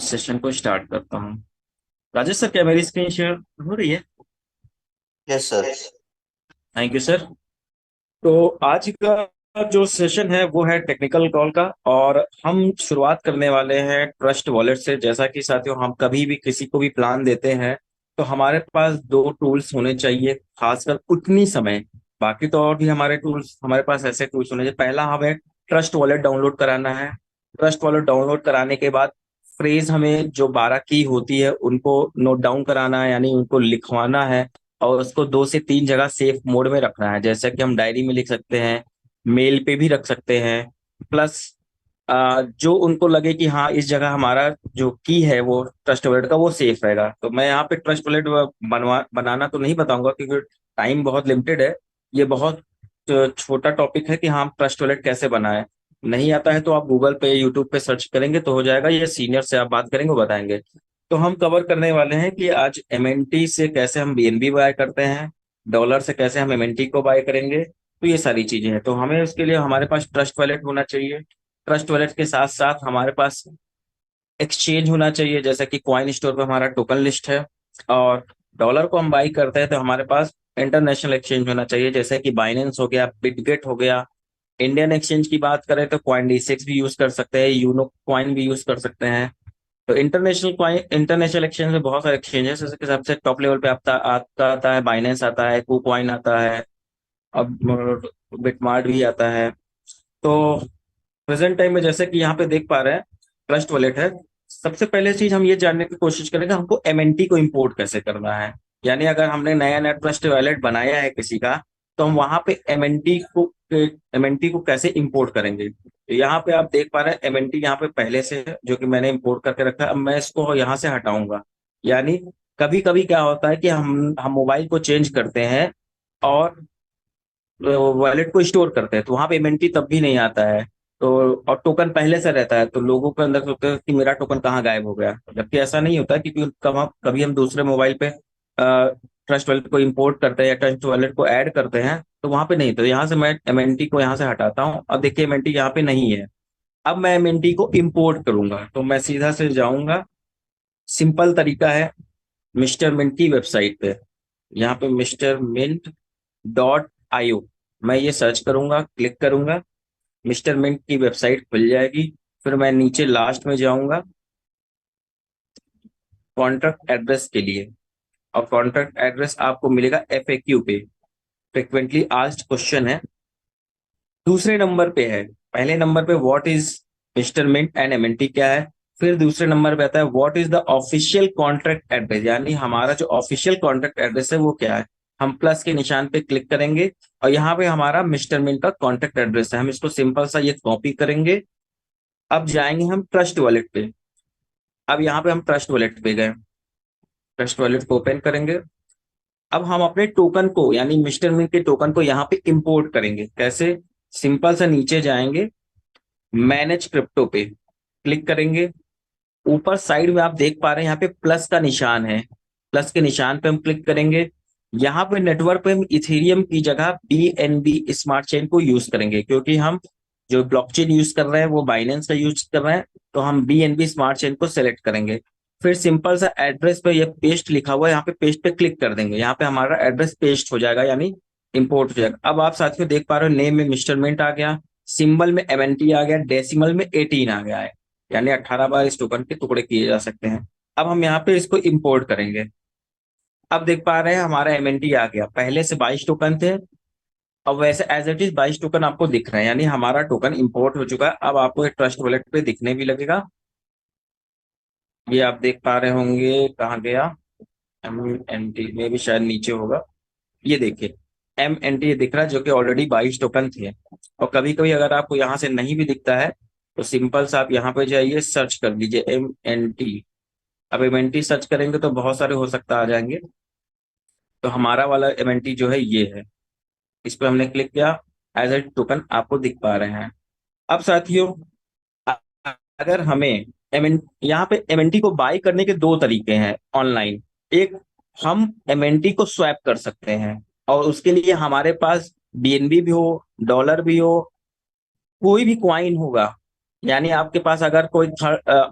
Session को start करता हूँ। राजेश सर, क्या मेरी स्क्रीन शेयर हो रही है? Yes sir. Thank you sir. तो आज का जो सेशन है वो है टेक्निकल कॉल का, और हम शुरुआत करने वाले हैं ट्रस्ट वॉलेट से। जैसा कि साथियों, हम कभी भी किसी को भी प्लान देते हैं तो हमारे पास दो टूल्स होने चाहिए, खासकर उतनी समय। बाकी तो और भी हमारे टूल्स, हमारे पास ऐसे टूल्स होने चाहिए। पहला, हमें ट्रस्ट वॉलेट डाउनलोड कराना है। ट्रस्ट वॉलेट डाउनलोड कराने के बाद फ्रेज, हमें जो 12 की होती है उनको नोट डाउन कराना है, यानी उनको लिखवाना है। और उसको 2 से 3 जगह सेफ मोड में रखना है, जैसे कि हम डायरी में लिख सकते हैं, मेल पे भी रख सकते हैं। प्लस जो उनको लगे कि हाँ, इस जगह हमारा जो की है वो ट्रस्ट वॉलेट का वो सेफ रहेगा। तो मैं यहाँ पे ट्रस्ट वॉलेट बनाना तो नहीं बताऊंगा, क्योंकि टाइम बहुत लिमिटेड है। ये बहुत छोटा टॉपिक है कि हाँ, ट्रस्ट वॉलेट कैसे बनाएं। नहीं आता है तो आप गूगल पे, यूट्यूब पे सर्च करेंगे तो हो जाएगा। ये सीनियर से आप बात करेंगे, वो बताएंगे। तो हम कवर करने वाले हैं कि आज एमएनटी से कैसे हम बीएनबी बाय करते हैं, डॉलर से कैसे हम एमएनटी को बाय करेंगे। तो ये सारी चीजें हैं, तो हमें उसके लिए हमारे पास ट्रस्ट वॉलेट होना चाहिए। ट्रस्ट वॉलेट के साथ साथ हमारे पास एक्सचेंज होना चाहिए, जैसे कि कॉइन स्टोर पे हमारा टोकन लिस्ट है। और डॉलर को हम बाई करते हैं तो हमारे पास इंटरनेशनल एक्सचेंज होना चाहिए, जैसे कि बाइनेंस हो गया, बिटगेट हो गया। इंडियन एक्सचेंज की बात करें तो कॉइन डी6 भी यूज कर सकते हैं, यूनो कॉइन भी यूज कर सकते हैं। तो इंटरनेशनल कॉइन, इंटरनेशनल एक्सचेंज में बहुत सारे एक्सचेंज है, जैसे कि सबसे टॉप लेवल पे आपका आता है बाइनेंस, आता है कूकॉइन, आता है अब बिटमार्ट भी आता है। तो प्रेजेंट टाइम में जैसे कि यहाँ पे देख पा रहे हैं, ट्रस्ट वॉलेट है। सबसे पहले चीज हम ये जानने की कोशिश करेंगे हमको एमएनटी को इंपोर्ट कैसे करना है। यानी अगर हमने नया नया ट्रस्ट वॉलेट बनाया है किसी का, तो हम वहां पे एमएनटी को कैसे इंपोर्ट करेंगे। तो यहाँ पे आप देख पा रहे हैं एमएनटी यहाँ पे पहले से है, जो कि मैंने इंपोर्ट करके रखा है। अब मैं इसको यहाँ से हटाऊंगा। यानी कभी कभी क्या होता है कि हम मोबाइल को चेंज करते हैं और वॉलेट को स्टोर करते हैं, तो वहां पे एमएनटी तब भी नहीं आता है। तो और टोकन पहले से रहता है, तो लोगों के अंदर सोचते हैं कि मेरा टोकन कहाँ गायब हो गया, जबकि ऐसा नहीं होता, क्योंकि कभी हम दूसरे मोबाइल पे ट्रस्ट वॉलेट को इंपोर्ट करते हैं या ट्रस्ट वॉलेट को ऐड करते हैं, तो वहां पे नहीं। तो यहाँ से मैं एमएनटी को यहाँ से हटाता हूँ, अब देखिए एमएनटी यहाँ पे नहीं है। अब मैं एमएनटी को इंपोर्ट करूंगा, तो मैं सीधा से जाऊंगा। सिंपल तरीका है, मिस्टर मिंट की वेबसाइट पे। यहाँ पे MrMint.io, मैं ये सर्च करूंगा, क्लिक करूंगा, मिस्टर मिंट की वेबसाइट खुल जाएगी। फिर मैं नीचे लास्ट में जाऊंगा कॉन्ट्रैक्ट एड्रेस के लिए, और कॉन्ट्रैक्ट एड्रेस आपको मिलेगा एफएक्यू पे, फ्रिक्वेंटली आस्क्ड क्वेश्चन है। दूसरे नंबर पे है, पहले नंबर पे what is mister mint and MNT क्या है। फिर दूसरे नंबर पे आता है what is the official contract address, यानी हमारा जो ऑफिशियल कॉन्ट्रैक्ट एड्रेस है वो क्या है। हम प्लस के निशान पे क्लिक करेंगे और यहाँ पे हमारा मिस्टर मिंट का कॉन्ट्रैक्ट एड्रेस है, हम इसको सिंपल सा ये कॉपी करेंगे। अब जाएंगे हम ट्रस्ट वॉलेट पे। अब यहाँ पे हम ट्रस्ट वॉलेट पे गए, ट्रस्ट वॉलेट को ओपन करेंगे। अब हम अपने टोकन को, यानी मिस्टर मिंट के टोकन को यहाँ पे इंपोर्ट करेंगे। कैसे? सिंपल सा नीचे जाएंगे, मैनेज क्रिप्टो पे क्लिक करेंगे। ऊपर साइड में आप देख पा रहे हैं यहाँ पे प्लस का निशान है, प्लस के निशान पे हम क्लिक करेंगे। यहाँ पे नेटवर्क पे हम इथेरियम की जगह बीएनबी स्मार्ट चेन को यूज करेंगे, क्योंकि हम जो ब्लॉकचेन यूज कर रहे हैं वो बाइनेंस का यूज कर रहे हैं। तो हम बीएनबी स्मार्ट चेन को सेलेक्ट करेंगे। फिर सिंपल सा एड्रेस पे ये पेस्ट लिखा हुआ है, यहाँ पे पेस्ट पे क्लिक कर देंगे। यहाँ पे हमारा एड्रेस पेस्ट हो जाएगा, यानी इंपोर्ट हो जाएगा। अब आप साथियों देख पा रहे हो, नेम में मिस्टर मिंट आ गया, सिंबल में एमएनटी आ गया, डेसिमल में 18 आ गया है, यानी 18 बार इस टोकन के टुकड़े किए जा सकते हैं। अब हम यहाँ पे इसको इंपोर्ट करेंगे। अब देख पा रहे हैं हमारा एमएनटी आ गया, पहले से 22 टोकन थे, अब वैसे एज इट इज 22 टोकन आपको दिख रहे हैं, यानी हमारा टोकन इंपोर्ट हो चुका है। अब आपको एक ट्रस्ट वॉलेट पे दिखने भी लगेगा। ये आप देख पा रहे होंगे, कहाँ गया, एमएनटी में भी शायद नीचे होगा। ये देखिए, एमएनटी दिख रहा है, जो कि ऑलरेडी 22 टोकन थे। और कभी कभी अगर आपको यहाँ से नहीं भी दिखता है, तो सिंपल सा आप यहाँ पे जाइए, सर्च कर लीजिए एमएनटी। अब एमएनटी सर्च करेंगे तो बहुत सारे हो सकता आ जाएंगे। तो हमारा वाला एमएनटी जो है ये है, इस पर हमने क्लिक किया, एज ए टोकन आपको दिख पा रहे हैं। अब साथियों, अ- अगर हमें एमएन यहाँ पे एमएनटी को बाय करने के दो तरीके हैं ऑनलाइन। एक, हम एमएनटी को स्वैप कर सकते हैं, और उसके लिए हमारे पास बीएनबी भी हो, डॉलर भी हो, कोई भी क्वाइन होगा, यानी आपके पास अगर कोई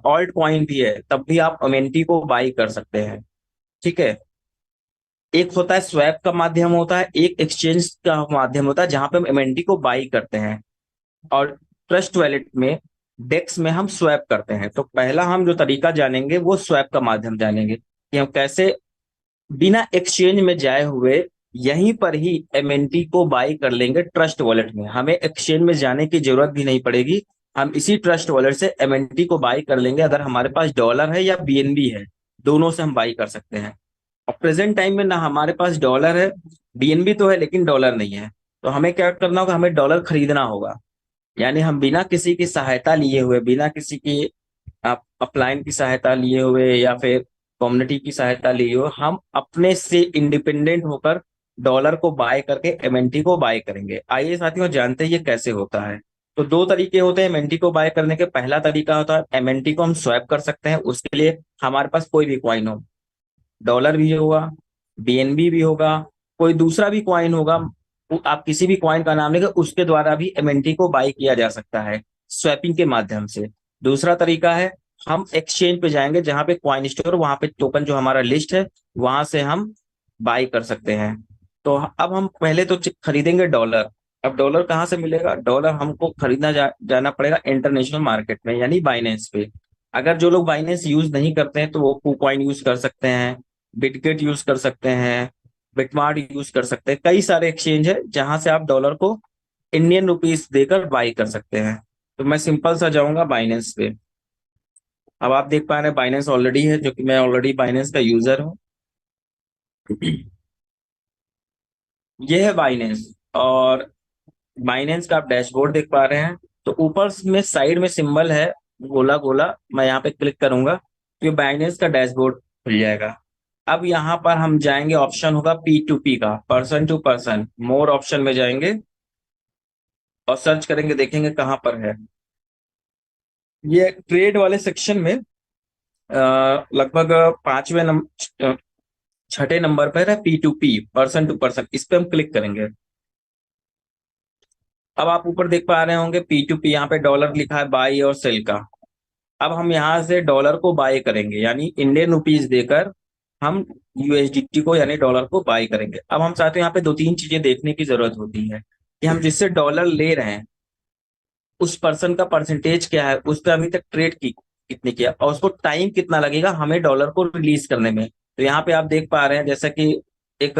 ऑल्ट कॉइन भी है तब भी आप एमएनटी को बाई कर सकते हैं। ठीक है। एक होता है स्वैप का माध्यम होता है, एक एक्सचेंज का माध्यम होता है जहां पे हम एमएनटी को बाई करते हैं। और ट्रस्ट वैलेट में, डेक्स में हम स्वैप करते हैं। तो पहला हम जो तरीका जानेंगे वो स्वैप का माध्यम जानेंगे कि हम कैसे बिना एक्सचेंज में जाए हुए यहीं पर ही एमएनटी को बाई कर लेंगे ट्रस्ट वॉलेट में। हमें एक्सचेंज में जाने की जरूरत भी नहीं पड़ेगी। हम इसी ट्रस्ट वॉलेट से एमएनटी को बाई कर लेंगे। अगर हमारे पास डॉलर है या बीएनबी है, दोनों से हम बाई कर सकते हैं। और प्रेजेंट टाइम में ना हमारे पास डॉलर है, बीएनबी तो है लेकिन डॉलर नहीं है। तो हमें क्या करना होगा, हमें डॉलर खरीदना होगा। यानी हम बिना किसी की सहायता लिए हुए, बिना किसी की अपलाइन की सहायता लिए हुए या फिर कम्युनिटी की सहायता लिए हुए, हम अपने से इंडिपेंडेंट होकर डॉलर को बाय करके एमएनटी को बाय करेंगे। आइए साथियों जानते हैं ये कैसे होता है। तो दो तरीके होते हैं एमएनटी को बाय करने के। पहला तरीका होता है एमएनटी को हम स्वैप कर सकते हैं। उसके लिए हमारे पास कोई भी कॉइन हो, डॉलर भी होगा, बीएनबी भी होगा, कोई दूसरा भी कॉइन होगा, आप किसी भी कॉइन का नाम लेकर उसके द्वारा भी एमएनटी को बाई किया जा सकता है स्वैपिंग के माध्यम से। दूसरा तरीका है हम एक्सचेंज पे जाएंगे जहां पे कॉइन स्टोर, वहां पे टोकन जो हमारा लिस्ट है वहां से हम बाई कर सकते हैं। तो अब हम पहले तो खरीदेंगे डॉलर। अब डॉलर कहाँ से मिलेगा? डॉलर हमको खरीदना जाना पड़ेगा इंटरनेशनल मार्केट में यानी बाइनेंस पे। अगर जो लोग बाइनेंस यूज नहीं करते हैं तो वो KuCoin यूज कर सकते हैं, बिटगेट यूज कर सकते हैं, बिटमार्ट यूज कर सकते हैं। कई सारे एक्सचेंज है जहां से आप डॉलर को इंडियन रुपीस देकर बाई कर सकते हैं। तो मैं सिंपल सा जाऊंगा बाइनेंस पे। अब आप देख पा रहे हैं बाइनेंस ऑलरेडी है, जो कि मैं ऑलरेडी बाइनेंस का यूजर हूँ। ये है बाइनेंस। और बाइनेंस का आप डैशबोर्ड देख पा रहे हैं। तो ऊपर में साइड में सिंबल है गोला गोला, मैं यहाँ पे क्लिक करूंगा तो ये बाइनेंस का डैशबोर्ड खुल जाएगा। अब यहाँ पर हम जाएंगे, ऑप्शन होगा P2P का, person to person. More option में जाएंगे और सर्च करेंगे, देखेंगे कहाँ पर है। ये ट्रेड वाले सेक्शन में लगभग पांचवें नंबर, छठे नंबर पर है P2P, पर्सन टू पर्सन। इस पे हम क्लिक करेंगे। अब आप ऊपर देख पा रहे होंगे P2P, यहाँ पे डॉलर लिखा है बाई और सेल का। अब हम यहाँ से डॉलर को बाय करेंगे यानी इंडियन रुपीस देकर हम यूएसडीटी को यानी डॉलर को बाय करेंगे। अब हम चाहते हैं यहाँ पे दो तीन चीजें देखने की जरूरत होती है कि हम जिससे डॉलर ले रहे हैं उस पर्सन का परसेंटेज क्या है, उसका अभी तक ट्रेड की कितनी किया, और उसको टाइम कितना लगेगा हमें डॉलर को रिलीज करने में। तो यहाँ पे आप देख पा रहे हैं जैसा कि एक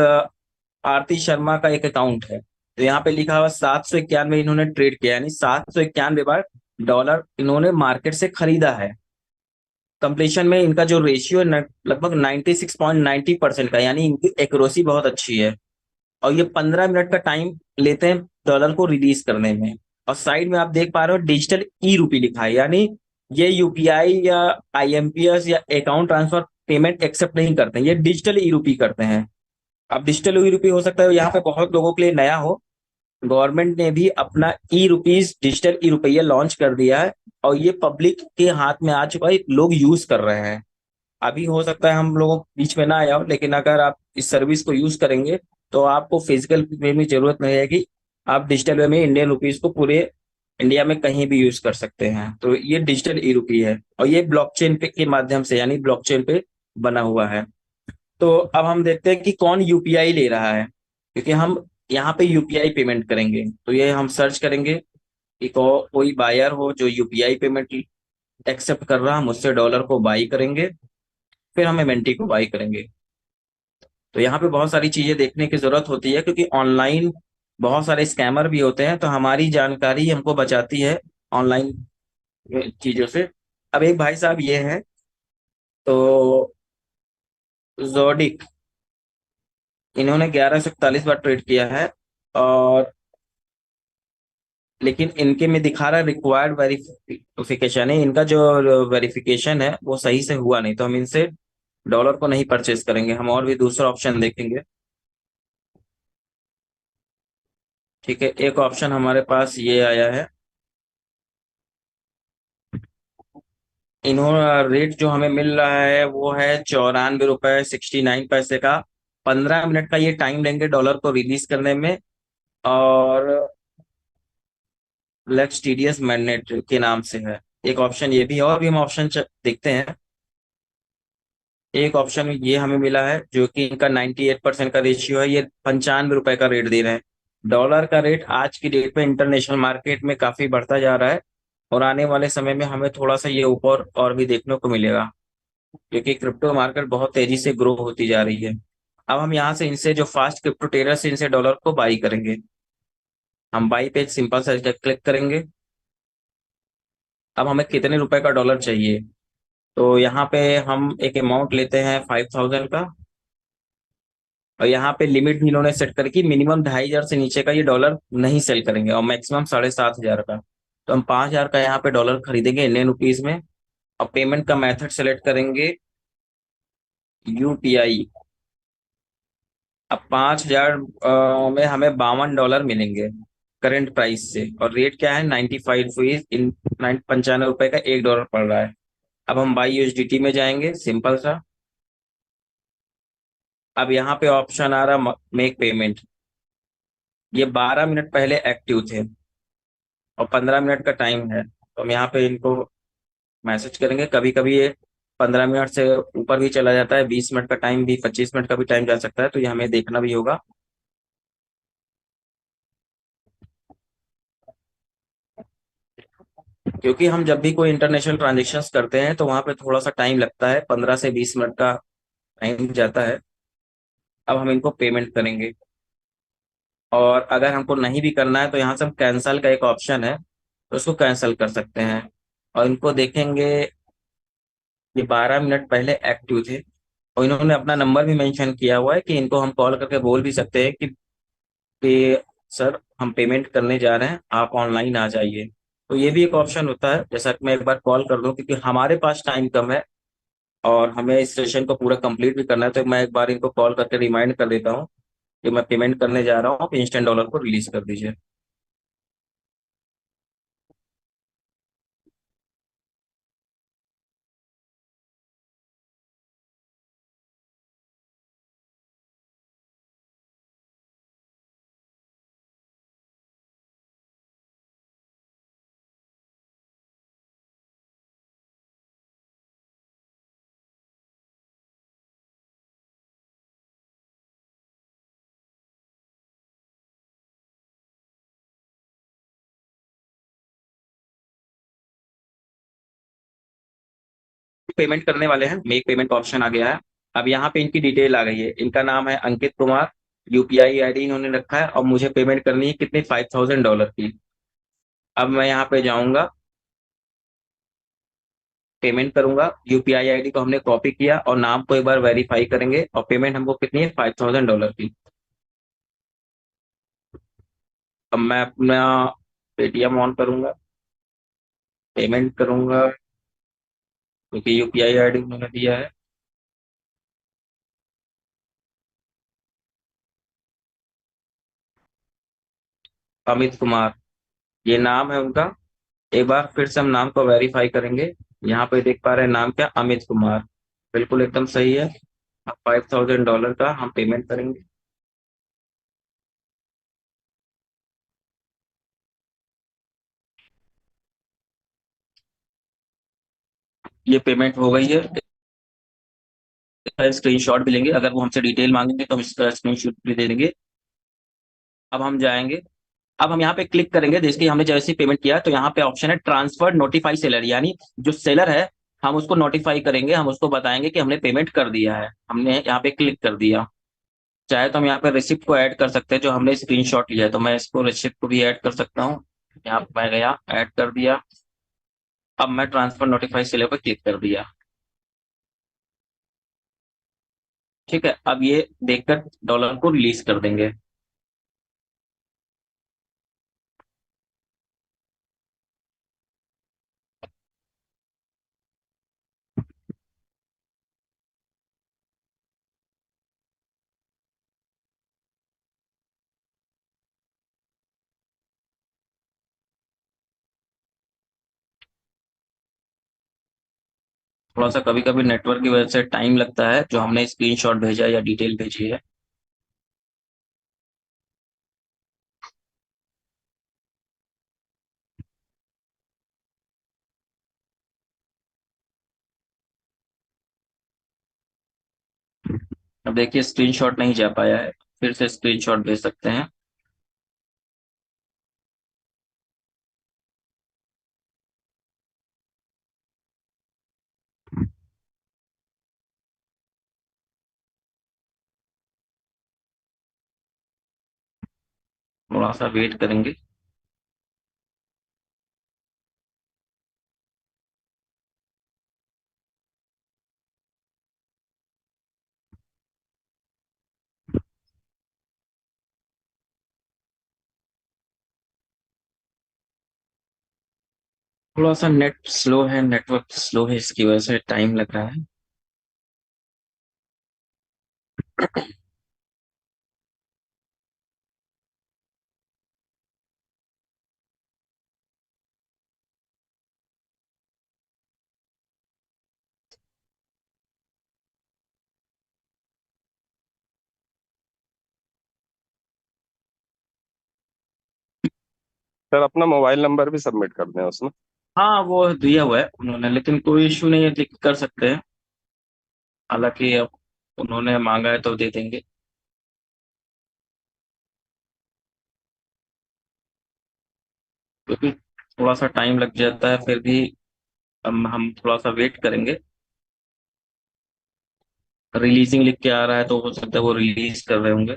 आरती शर्मा का एक अकाउंट है। तो यहाँ पे लिखा हुआ 791 इन्होंने ट्रेड किया, यानी 791 बार डॉलर इन्होंने मार्केट से खरीदा है। कंप्लीशन में इनका जो रेशियो है लगभग 96.90% का, यानी इनकी एक्यूरेसी बहुत अच्छी है। और ये 15 मिनट का टाइम लेते हैं डॉलर को रिलीज करने में। और साइड में आप देख पा रहे हो डिजिटल ई रूपी लिखा है, यानी ये यूपीआई या आईएमपीएस या अकाउंट ट्रांसफर पेमेंट एक्सेप्ट नहीं करते हैं, ये डिजिटल ई रूपी करते हैं। अब डिजिटल ई रूपी हो सकता है यहाँ पे बहुत लोगों के लिए नया हो। गवर्नमेंट ने भी अपना ई रुपीज, डिजिटल ई रुपया लॉन्च कर दिया है और ये पब्लिक के हाथ में आ चुका है, लोग यूज कर रहे हैं। अभी हो सकता है हम लोगों के बीच में ना आया हो, लेकिन अगर आप इस सर्विस को यूज करेंगे तो आपको फिजिकल वे में जरूरत नहीं रहेगी। आप डिजिटल वे में इंडियन रुपीज को पूरे इंडिया में कहीं भी यूज कर सकते हैं। तो ये डिजिटल ई रुपी है और ये ब्लॉकचेन पे के माध्यम से यानी ब्लॉकचेन पे बना हुआ है। तो अब हम देखते हैं कि कौन यूपीआई ले रहा है, क्योंकि हम यहाँ पे यूपीआई पेमेंट करेंगे। तो ये हम सर्च करेंगे कि कोई बायर हो जो यूपीआई पेमेंट एक्सेप्ट कर रहा, हम उससे डॉलर को बाई करेंगे, फिर हम एमएनटी को बाई करेंगे। तो यहाँ पे बहुत सारी चीजें देखने की जरूरत होती है क्योंकि ऑनलाइन बहुत सारे स्कैमर भी होते हैं। तो हमारी जानकारी हमको बचाती है ऑनलाइन चीजों से। अब एक भाई साहब ये है, तो जोडिक, इन्होंने 1141 बार ट्रेड किया है। और लेकिन इनके में दिखा रहा है रिक्वायर्ड वेरिफिकेशन है, इनका जो वेरिफिकेशन है वो सही से हुआ नहीं, तो हम इनसे डॉलर को नहीं परचेस करेंगे। हम और भी दूसरा ऑप्शन देखेंगे। ठीक है, एक ऑप्शन हमारे पास ये आया है। इन्होंने रेट जो हमें मिल रहा है वो है 94 रुपए 69 पैसे का। 15 मिनट का ये टाइम लेंगे डॉलर को रिलीज करने में। और लेक्स टीडीएस मैग्नेट के नाम से है। एक ऑप्शन ये भी है, और भी हम ऑप्शन देखते हैं। एक ऑप्शन ये हमें मिला है जो कि इनका 98% का रेशियो है, ये 95 रुपए का रेट दे रहे हैं। डॉलर का रेट आज की डेट में इंटरनेशनल मार्केट में काफी बढ़ता जा रहा है, और आने वाले समय में हमें थोड़ा सा ये ऊपर और भी देखने को मिलेगा, क्योंकि क्रिप्टो मार्केट बहुत तेजी से ग्रो होती जा रही है। अब हम यहाँ से इनसे जो फास्ट क्रिप्टो ट्रेडर्स से इनसे डॉलर को बाई करेंगे। हम बाई पे सिंपल सा क्लिक करेंगे। अब हमें कितने रुपए का डॉलर चाहिए, तो यहाँ पे हम एक अमाउंट लेते हैं 5000 का। और यहाँ पे लिमिट भी इन्होंने सेट कर, कि मिनिमम 2500 से नीचे का ये डॉलर नहीं सेल करेंगे, और मैक्सिमम 7500 का। तो हम 5000 का यहाँ पे डॉलर खरीदेंगे इंडियन रुपीज में। और पेमेंट का मेथड सेलेक्ट करेंगे यूपीआई। अब 5000 में हमें $52 मिलेंगे करंट प्राइस से, और रेट क्या है 95 रुपीज इन 95 रुपए का $1 पड़ रहा है। अब हम बाई यूएसडीटी में जाएंगे, सिंपल सा। अब यहाँ पे ऑप्शन आ रहा मेक पेमेंट। ये 12 मिनट पहले एक्टिव थे, और 15 मिनट का टाइम है, तो हम यहाँ पे इनको मैसेज करेंगे। कभी कभी ये 15 मिनट से ऊपर भी चला जाता है, 20 मिनट का टाइम भी, 25 मिनट का भी टाइम जा सकता है, तो ये हमें देखना भी होगा। क्योंकि हम जब भी कोई इंटरनेशनल ट्रांजेक्शन्स करते हैं तो वहां पे थोड़ा सा टाइम लगता है, 15 से 20 मिनट का टाइम जाता है। अब हम इनको पेमेंट करेंगे। और अगर हमको नहीं भी करना है तो यहाँ से हम कैंसल का एक ऑप्शन है, तो उसको कैंसिल कर सकते हैं। और इनको देखेंगे, ये 12 मिनट पहले एक्टिव थे, और इन्होंने अपना नंबर भी मेंशन किया हुआ है, कि इनको हम कॉल करके बोल भी सकते हैं कि सर हम पेमेंट करने जा रहे हैं, आप ऑनलाइन आ जाइए। तो ये भी एक ऑप्शन होता है, जैसा कि मैं एक बार कॉल कर दूं, क्योंकि हमारे पास टाइम कम है और हमें इस सेशन को पूरा कंप्लीट भी करना है, तो मैं एक बार इनको कॉल करके रिमाइंड कर देता हूँ कि मैं पेमेंट करने जा रहा हूँ, इंस्टेंट डॉलर को रिलीज कर दीजिए। पेमेंट करने वाले हैं, मेक पेमेंट का ऑप्शन आ गया है। अब यहाँ पे इनकी डिटेल आ गई है, इनका नाम है अंकित कुमार, यूपीआई आईडी इन्होंने रखा है, और मुझे पेमेंट करनी है कितनी, $5000 की। अब मैं यहाँ पे जाऊंगा, पेमेंट करूंगा। यूपीआई आईडी को हमने कॉपी किया, और नाम को एक बार वेरीफाई करेंगे, और पेमेंट हमको कितनी है, $5000 की। अब मैं अपना पेटीएम ऑन करूंगा, पेमेंट करूंगा, क्योंकि यूपीआई आईडी उन्होंने दिया है। अमित कुमार, ये नाम है उनका। एक बार फिर से हम नाम को वेरीफाई करेंगे। यहाँ पे देख पा रहे हैं नाम क्या, अमित कुमार। बिल्कुल एकदम सही है। अब $5000 का हम पेमेंट करेंगे। ये पेमेंट हो गई है। इसका स्क्रीनशॉट भी लेंगे, अगर वो हमसे डिटेल मांगेंगे तो हम इसका स्क्रीनशॉट भी दे देंगे। अब हम जाएंगे। अब हम यहाँ पे क्लिक करेंगे, जैसे हमने जैसे पेमेंट किया, तो यहाँ पे ऑप्शन है ट्रांसफर नोटिफाई सेलर, यानी जो सेलर है हम उसको नोटिफाई करेंगे, हम उसको बताएंगे कि हमने पेमेंट कर दिया है, हमने यहाँ पे क्लिक कर दिया। चाहे तो हम यहाँ पे रिसिप्ट को ऐड कर सकते हैं, जो हमने स्क्रीनशॉट लिया है, तो मैं इसको रिसिप्ट को भी ऐड कर सकता हूँ। यहाँ पे मैं गया, ऐड कर दिया। अब मैं ट्रांसफर नोटिफाई सेलर पर क्लिक कर दिया। ठीक है, अब ये देखकर डॉलर को रिलीज कर देंगे। थोड़ा सा कभी कभी नेटवर्क की वजह से टाइम लगता है, जो हमने स्क्रीनशॉट भेजा या डिटेल भेजी है। अब देखिए स्क्रीनशॉट नहीं जा पाया है, फिर से स्क्रीनशॉट भेज सकते हैं। थोड़ा सा वेट करेंगे। थोड़ा सा नेट स्लो है, नेटवर्क स्लो है, इसकी वजह से टाइम लग रहा है। सर अपना मोबाइल नंबर भी सबमिट कर दें उसमें। हाँ वो दिया हुआ है उन्होंने, लेकिन कोई इशू नहीं है, क्लिक कर सकते हैं। हालांकि अब उन्होंने मांगा है तो दे देंगे, क्योंकि थोड़ा सा टाइम लग जाता है फिर भी। हम थोड़ा सा वेट करेंगे। रिलीजिंग लिख के आ रहा है तो हो सकता है वो रिलीज कर रहे होंगे।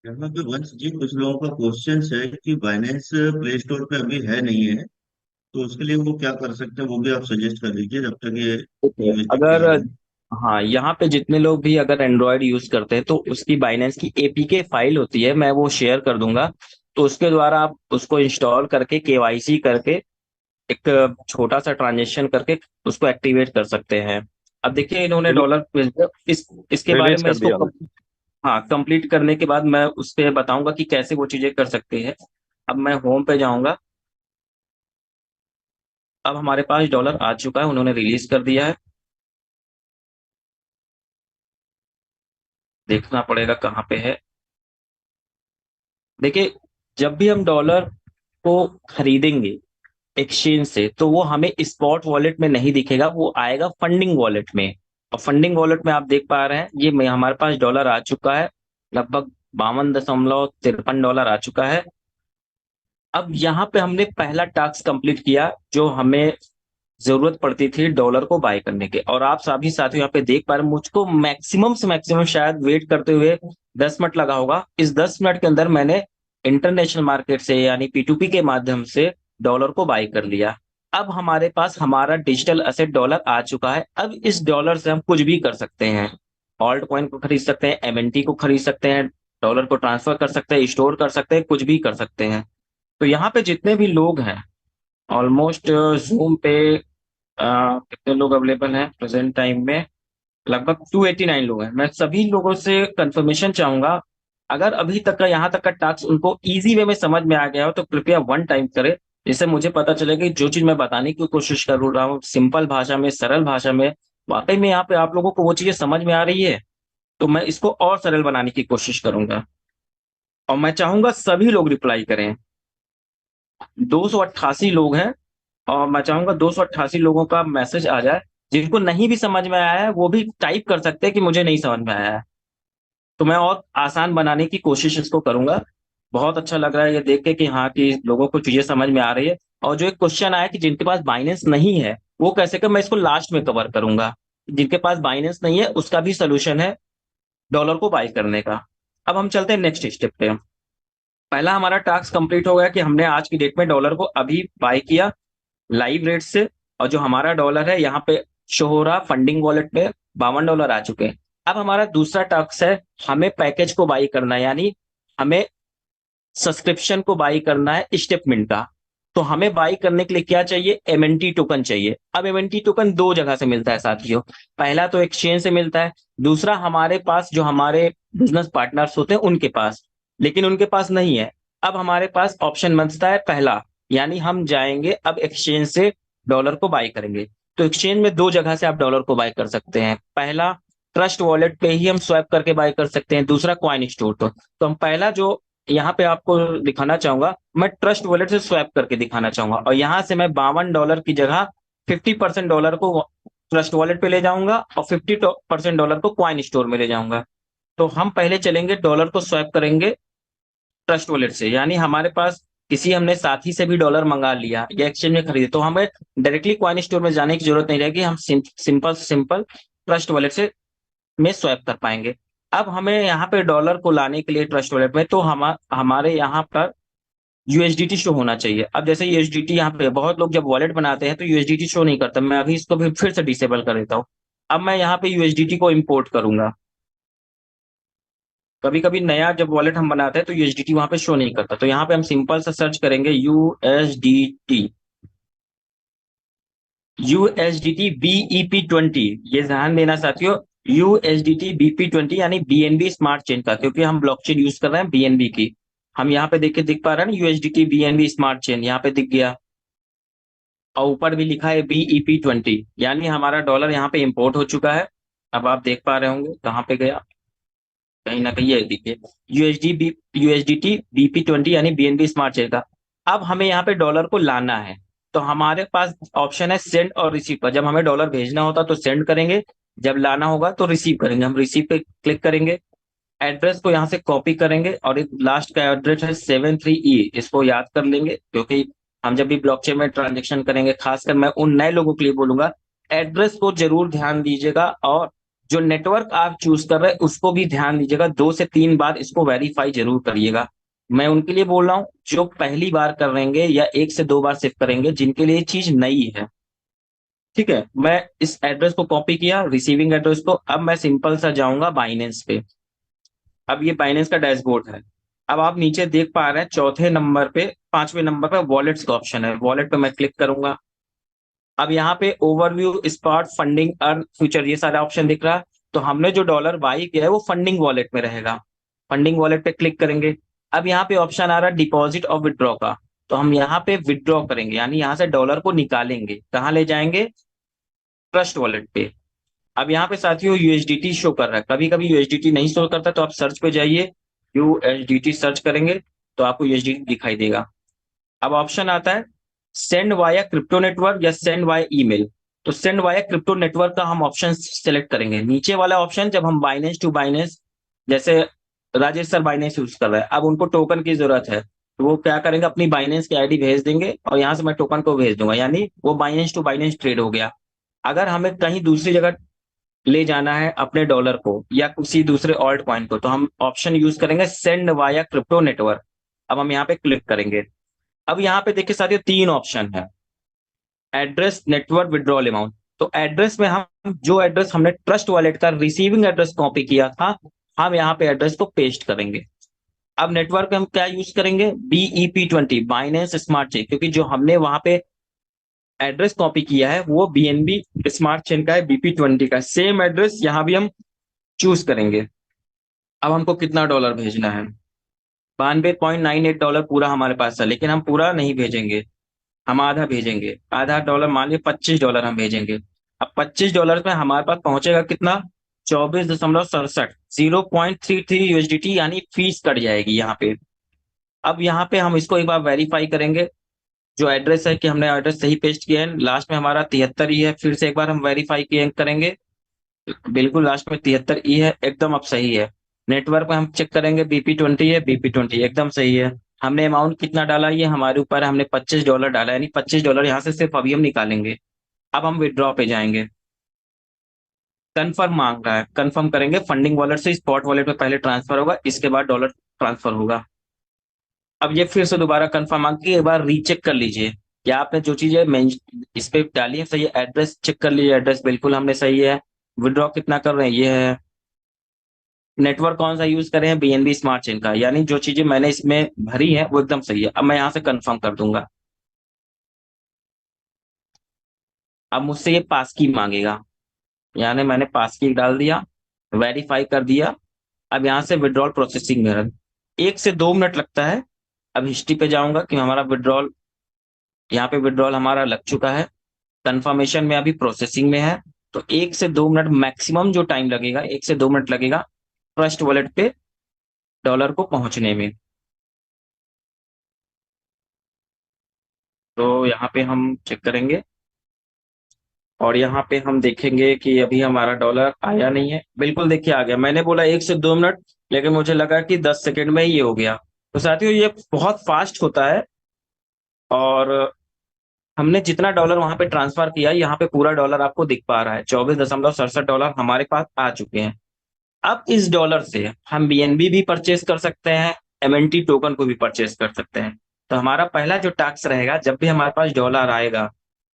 यहाँ पे वंश जी कुछ लोगों का क्वेश्चन है कि बाइनेंस प्ले स्टोर पे अभी है नहीं है, तो उसके लिए वो क्या कर सकते हैं, वो भी आप सजेस्ट कर दीजिए जब तक ये देखिए यूएसडीटी अगर, आ रहा है। हाँ यहाँ पे जितने लोग भी अगर एंड्रॉयड यूज करते हैं तो उसकी बाइनेंस की एपीके फाइल होती है, मैं वो शेयर कर दूंगा। तो उसके द्वारा आप उसको इंस्टॉल करके केवाईसी करके एक छोटा सा ट्रांजेक्शन करके उसको एक्टिवेट कर सकते हैं। अब देखिए इन्होंने रिल, डॉलर इसके बारे रिलीज में कर इसको दिया हमने। हाँ कंप्लीट करने के बाद मैं उस पर बताऊंगा कि कैसे वो चीजें कर सकते हैं। अब मैं होम पे जाऊंगा। अब हमारे पास डॉलर आ चुका है, उन्होंने रिलीज कर दिया है। देखना पड़ेगा कहाँ पे है। देखिए जब भी हम डॉलर को खरीदेंगे एक्सचेंज से, तो वो हमें स्पॉट वॉलेट में नहीं दिखेगा, वो आएगा फंडिंग वॉलेट में। और फंडिंग वॉलेट में आप देख पा रहे हैं ये हमारे पास डॉलर आ चुका है। लगभग 52.53 डॉलर आ चुका है। अब यहाँ पे हमने पहला टास्क कंप्लीट किया जो हमें जरूरत पड़ती थी डॉलर को बाय करने के। और आप सभी साथियों यहाँ पे देख पा रहे हैं, मुझको मैक्सिमम से मैक्सिमम शायद वेट करते हुए 10 मिनट लगा होगा। इस 10 मिनट के अंदर मैंने इंटरनेशनल मार्केट से यानी पी2पी के माध्यम से डॉलर को बाय कर लिया। अब हमारे पास हमारा डिजिटल असेट डॉलर आ चुका है। अब इस डॉलर से हम कुछ भी कर सकते हैं। ऑल्ट कॉइन को खरीद सकते हैं, एमएनटी को खरीद सकते हैं, डॉलर को ट्रांसफर कर सकते हैं, स्टोर कर सकते हैं, कुछ भी कर सकते हैं। तो यहाँ पे जितने भी लोग हैं ऑलमोस्ट जूम पे कितने लोग अवेलेबल हैं प्रेजेंट टाइम में, लगभग 289 लोग हैं। मैं सभी लोगों से कंफर्मेशन चाहूंगा, अगर अभी तक का यहाँ तक का टास्क उनको इजी वे में समझ में आ गया हो तो कृपया वन टाइम करें, जिससे मुझे पता चलेगा कि जो चीज मैं बताने की कोशिश कर रहा हूँ सिंपल भाषा में, सरल भाषा में, वाकई में यहाँ पे आप लोगों को वो चीजें समझ में आ रही है। तो मैं इसको और सरल बनाने की कोशिश करूंगा। और मैं चाहूंगा सभी लोग रिप्लाई करें। 288 लोग हैं और मैं चाहूंगा 288 लोगों का मैसेज आ जाए। जिनको नहीं भी समझ में आया है वो भी टाइप कर सकते हैं कि मुझे नहीं समझ में आया है। तो मैं और आसान बनाने की कोशिश इसको करूंगा। बहुत अच्छा लग रहा है ये देख के कि हाँ कि लोगों को चीजें समझ में आ रही है। और जो एक क्वेश्चन आया कि जिनके पास बाइनेंस नहीं है वो कैसे कर, मैं इसको लास्ट में कवर करूंगा। जिनके पास बाइनेंस नहीं है उसका भी सोल्यूशन है डॉलर को बाय करने का। अब हम चलते हैं नेक्स्ट स्टेप पे। पहला हमारा टास्क कंप्लीट हो गया कि हमने आज की डेट में डॉलर को अभी बाय किया लाइव रेट से। और जो हमारा डॉलर है यहाँ पे शो हो रहा फंडिंग वॉलेट पे 52 डॉलर आ चुके हैं। अब हमारा दूसरा टास्क है हमें पैकेज को बाई करना है, यानी हमें सब्सक्रिप्शन को बाई करना है स्टेपमिंट का। तो हमें बाई करने के लिए क्या चाहिए, एमएनटी टोकन चाहिए। अब एमएनटी टोकन दो जगह से मिलता है साथियों। पहला तो एक्सचेंज से मिलता है, दूसरा हमारे पास जो हमारे बिजनेस पार्टनर्स होते हैं उनके पास, लेकिन उनके पास नहीं है। अब हमारे पास ऑप्शन बनता है पहला, यानी हम जाएंगे अब एक्सचेंज से डॉलर को बाई करेंगे। तो एक्सचेंज में दो जगह से आप डॉलर को बाई कर सकते हैं। पहला ट्रस्ट वॉलेट पे ही हम स्वैप करके बाई कर सकते हैं, दूसरा कॉइन स्टोर। तो हम पहला जो यहाँ पे आपको दिखाना चाहूंगा, मैं ट्रस्ट वॉलेट से स्वैप करके दिखाना चाहूंगा और यहाँ से मैं 52 डॉलर की जगह 50% डॉलर को ट्रस्ट वॉलेट पे ले जाऊंगा और 50% डॉलर को कॉइन स्टोर में ले जाऊंगा। तो हम पहले चलेंगे, डॉलर को स्वैप करेंगे ट्रस्ट वॉलेट से, यानी हमारे पास किसी हमने साथी से भी डॉलर मंगा लिया या एक्सचेंज में खरीदे, तो हमें डायरेक्टली कॉइन स्टोर में जाने की जरूरत नहीं रहेगी, हम सिंपल से सिंपल ट्रस्ट वॉलेट से में स्वैप कर पाएंगे। अब हमें यहाँ पे डॉलर को लाने के लिए ट्रस्ट वॉलेट में, तो हमारे यहाँ पर यूएसडीटी शो होना चाहिए। अब जैसे यूएसडीटी यहाँ पे बहुत लोग जब वॉलेट बनाते हैं तो यूएसडीटी शो नहीं करता, मैं अभी इसको भी फिर से डिसेबल कर देता हूँ। अब मैं यहाँ पे यूएसडीटी को इंपोर्ट करूंगा। कभी कभी नया जब वॉलेट हम बनाते हैं तो यूएसडीटी वहां पे शो नहीं करता, तो यहाँ पे हम सिंपल सा सर्च करेंगे यूएसडीटी, यूएसडीटी बीईपी 20। ये ध्यान देना साथियों, यूएसडीटी बीपी 20 यानी बीएनबी स्मार्ट चेन का, क्योंकि हम ब्लॉकचेन यूज कर रहे हैं बीएनबी की। हम यहाँ पे दिख पा रहा है ना, यूएसडीटी बीएनबी स्मार्ट चेन यहाँ पे दिख गया, और ऊपर भी लिखा है बीईपी 20, यानी हमारा डॉलर यहाँ पे इंपोर्ट हो चुका है। अब आप देख पा रहे होंगे कहाँ पे गया, कहीं ना कहीं ये देखिए यूएसडीटी बीपी 20 यानी बीएनबी स्मार्ट चेन का। अब हमें यहाँ पे डॉलर को लाना है, तो हमारे पास ऑप्शन है सेंड और रिसीव का। जब हमें डॉलर भेजना होता तो सेंड करेंगे, जब लाना होगा तो रिसीव करेंगे। हम रिसीव पे क्लिक करेंगे, एड्रेस को यहाँ से कॉपी करेंगे, और एक लास्ट का एड्रेस है 73E, इसको याद कर लेंगे, क्योंकि हम जब भी ब्लॉकचेन में ट्रांजेक्शन करेंगे, खासकर मैं उन नए लोगों के लिए बोलूंगा, एड्रेस को जरूर ध्यान दीजिएगा, और जो नेटवर्क आप चूज कर रहे हैं उसको भी ध्यान दीजिएगा, 2 से 3 बार इसको वेरीफाई जरूर करिएगा। मैं उनके लिए बोल रहा हूँ जो पहली बार करेंगे या 1 से 2 बार सिर्फ करेंगे, जिनके लिए ये चीज नई है। ठीक है, मैं इस एड्रेस को कॉपी किया, रिसीविंग एड्रेस को। अब मैं सिंपल सा जाऊंगा बाइनेंस पे। अब ये बाइनेंस का डैशबोर्ड है। अब आप नीचे देख पा रहे हैं चौथे नंबर पे, 5वें नंबर पे वॉलेट्स का ऑप्शन है, वॉलेट पे मैं क्लिक करूंगा। अब यहाँ पे overview, spot, funding, earn, future, ये सारा ऑप्शन दिख रहा है। तो हमने जो डॉलर बाई किया है वो फंडिंग वॉलेट में रहेगा, फंडिंग वॉलेट पे क्लिक करेंगे। अब यहाँ पे ऑप्शन आ रहा है डिपॉजिट और विड्रॉ का, तो हम यहाँ पे विड्रॉ करेंगे, यानी यहाँ से डॉलर को निकालेंगे, कहाँ ले जाएंगे, ट्रस्ट वॉलेट पे। अब यहाँ पे साथियों यूएसडीटी शो कर रहा है, कभी कभी यूएसडीटी नहीं शो करता, तो आप सर्च पे जाइए, यूएसडीटी सर्च करेंगे तो आपको यूएसडीटी दिखाई देगा। अब ऑप्शन आता है सेंड वाया क्रिप्टो नेटवर्क या सेंड वाया ईमेल। तो सेंड वाया क्रिप्टो नेटवर्क का हम ऑप्शन सेलेक्ट करेंगे। नीचे वाला ऑप्शन, जब हम बाइनेंस टू बाइनेंस, जैसे राजेश सर बाइनेंस यूज कर रहे हैं, अब उनको टोकन की जरूरत है, तो वो क्या करेंगे, अपनी बाइनेंस की आईडी भेज देंगे और यहाँ से मैं टोकन को भेज दूंगा, यानी वो बाइनेंस टू बाइनेंस ट्रेड हो गया। अगर हमें कहीं दूसरी जगह ले जाना है अपने डॉलर को या किसी दूसरे ऑल्ट कॉइन को, तो हम ऑप्शन यूज करेंगे सेंड वाया क्रिप्टो नेटवर्क। अब हम यहाँ पे क्लिक करेंगे। अब यहाँ पे देखिए साथियों 3 ऑप्शन है, एड्रेस, नेटवर्क, विड्रॉल अमाउंट। तो एड्रेस में हम जो एड्रेस हमने ट्रस्ट वॉलेट का रिसीविंग एड्रेस कॉपी किया था, हम यहाँ पे एड्रेस को पेस्ट करेंगे। अब नेटवर्क में हम क्या यूज करेंगे, बीईपी 20 बाइनेंस स्मार्ट चेन, क्योंकि जो हमने वहां पे एड्रेस कॉपी किया है वो बीएनबी स्मार्ट चेन का है, बीपी 20 का सेम एड्रेस यहाँ भी हम चूज करेंगे। अब हमको कितना डॉलर भेजना है, 92.98 डॉलर पूरा हमारे पास है, लेकिन हम पूरा नहीं भेजेंगे, हम आधा भेजेंगे। आधा डॉलर मान लीजिए 25 डॉलर हम भेजेंगे। अब 25 डॉलर में हमारे पास पहुंचेगा कितना, 24.67, 0.33 यूएसडीटी, यानी फीस कट जाएगी यहाँ पे। अब यहाँ पे हम इसको एक बार वेरीफाई करेंगे, जो एड्रेस है कि हमने एड्रेस सही पेस्ट किया है, लास्ट में हमारा 73 ही है, फिर से एक बार हम वेरीफाई किए करेंगे, बिल्कुल लास्ट में 73 है, एकदम अब सही है। नेटवर्क में हम चेक करेंगे, बीपी 20 है, बीपी 20 एकदम सही है। हमने अमाउंट कितना डाला ये हमारे ऊपर है, हमने 25 डॉलर डाला, यानी 25 डॉलर यहाँ से सिर्फ अभी हम निकालेंगे। अब हम विड्रॉ पे जाएंगे, कन्फर्म मांग रहा है, कन्फर्म करेंगे। फंडिंग वॉलेट से स्पॉट वॉलेट में पहले ट्रांसफर होगा, इसके बाद डॉलर ट्रांसफर होगा। अब ये फिर से दोबारा कन्फर्म मांग के एक बार रीचेक कर लीजिए, क्या आपने जो चीजें इस पे डाली है सही है, एड्रेस चेक कर लीजिए, एड्रेस बिल्कुल हमने सही है। विड्रॉ कितना कर रहे हैं ये है, नेटवर्क कौन सा यूज करें हैं, बीएनबी स्मार्ट चेन का, यानी जो चीजें मैंने इसमें भरी है वो एकदम सही है। अब मैं यहाँ से कंफर्म कर दूंगा। अब मुझसे ये पास की मांगेगा, यानी मैंने पास की डाल दिया, वेरीफाई कर दिया। अब यहाँ से विड्रॉल प्रोसेसिंग में है, 1 से 2 मिनट लगता है। अब हिस्ट्री पे जाऊंगा कि हमारा विड्रॉल, यहाँ पे विड्रॉल हमारा लग चुका है, कंफर्मेशन में अभी प्रोसेसिंग में है। तो 1 से 2 मिनट मैक्सिमम जो टाइम लगेगा, 1 से 2 मिनट लगेगा ट्रस्ट वॉलेट पे डॉलर को पहुंचने में। तो यहाँ पे हम चेक करेंगे, और यहाँ पे हम देखेंगे कि अभी हमारा डॉलर आया नहीं है। बिल्कुल देखिए आ गया। मैंने बोला 1 से 2 मिनट, लेकिन मुझे लगा कि 10 सेकंड में ही ये हो गया। तो साथियों ये बहुत फास्ट होता है। और हमने जितना डॉलर वहां पे ट्रांसफर किया, यहाँ पे पूरा डॉलर आपको दिख पा रहा है। 24.67 डॉलर हमारे पास आ चुके हैं। अब इस डॉलर से हम बीएनबी भी परचेस कर सकते हैं, एमएनटी टोकन को भी परचेस कर सकते हैं। तो हमारा पहला जो टास्क रहेगा, जब भी हमारे पास डॉलर आएगा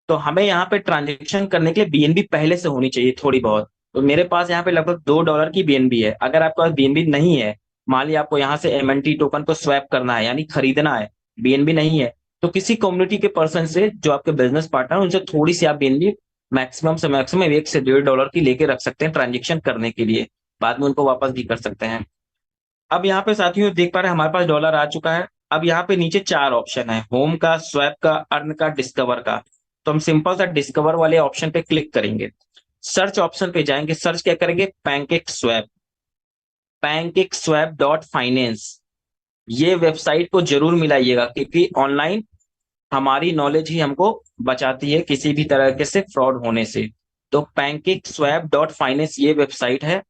तो हमें यहाँ पे ट्रांजेक्शन करने के लिए बीएनबी पहले से होनी चाहिए थोड़ी बहुत। तो मेरे पास यहाँ पे लगभग $2 की बीएनबी है। अगर आपके पास बीएनबी नहीं है, मान लिया आपको यहाँ से एमएनटी टोकन को स्वैप करना है यानी खरीदना है, बीएनबी नहीं है, तो किसी कम्युनिटी के पर्सन से जो आपके बिजनेस पार्टनर, उनसे थोड़ी सी आप बीएनबी मैक्सिमम से मैक्सिमम $1 से $1.5 की लेके रख सकते हैं ट्रांजेक्शन करने के लिए। बाद में उनको वापस भी कर सकते हैं। अब यहाँ पे साथियों देख पा रहे हैं हमारे पास डॉलर आ चुका है। अब यहाँ पे नीचे 4 ऑप्शन है, होम का, स्वैप का, अर्न का, डिस्कवर का। तो हम सिंपल सा डिस्कवर वाले ऑप्शन पे क्लिक करेंगे। सर्च ऑप्शन पे जाएंगे, सर्च क्या करेंगे, पैनकेक स्वैप, pancakeswap.finance। ये वेबसाइट को जरूर मिलाइएगा, क्योंकि ऑनलाइन हमारी नॉलेज ही हमको बचाती है किसी भी तरह के से फ्रॉड होने से। तो pancakeswap.finance ये वेबसाइट है,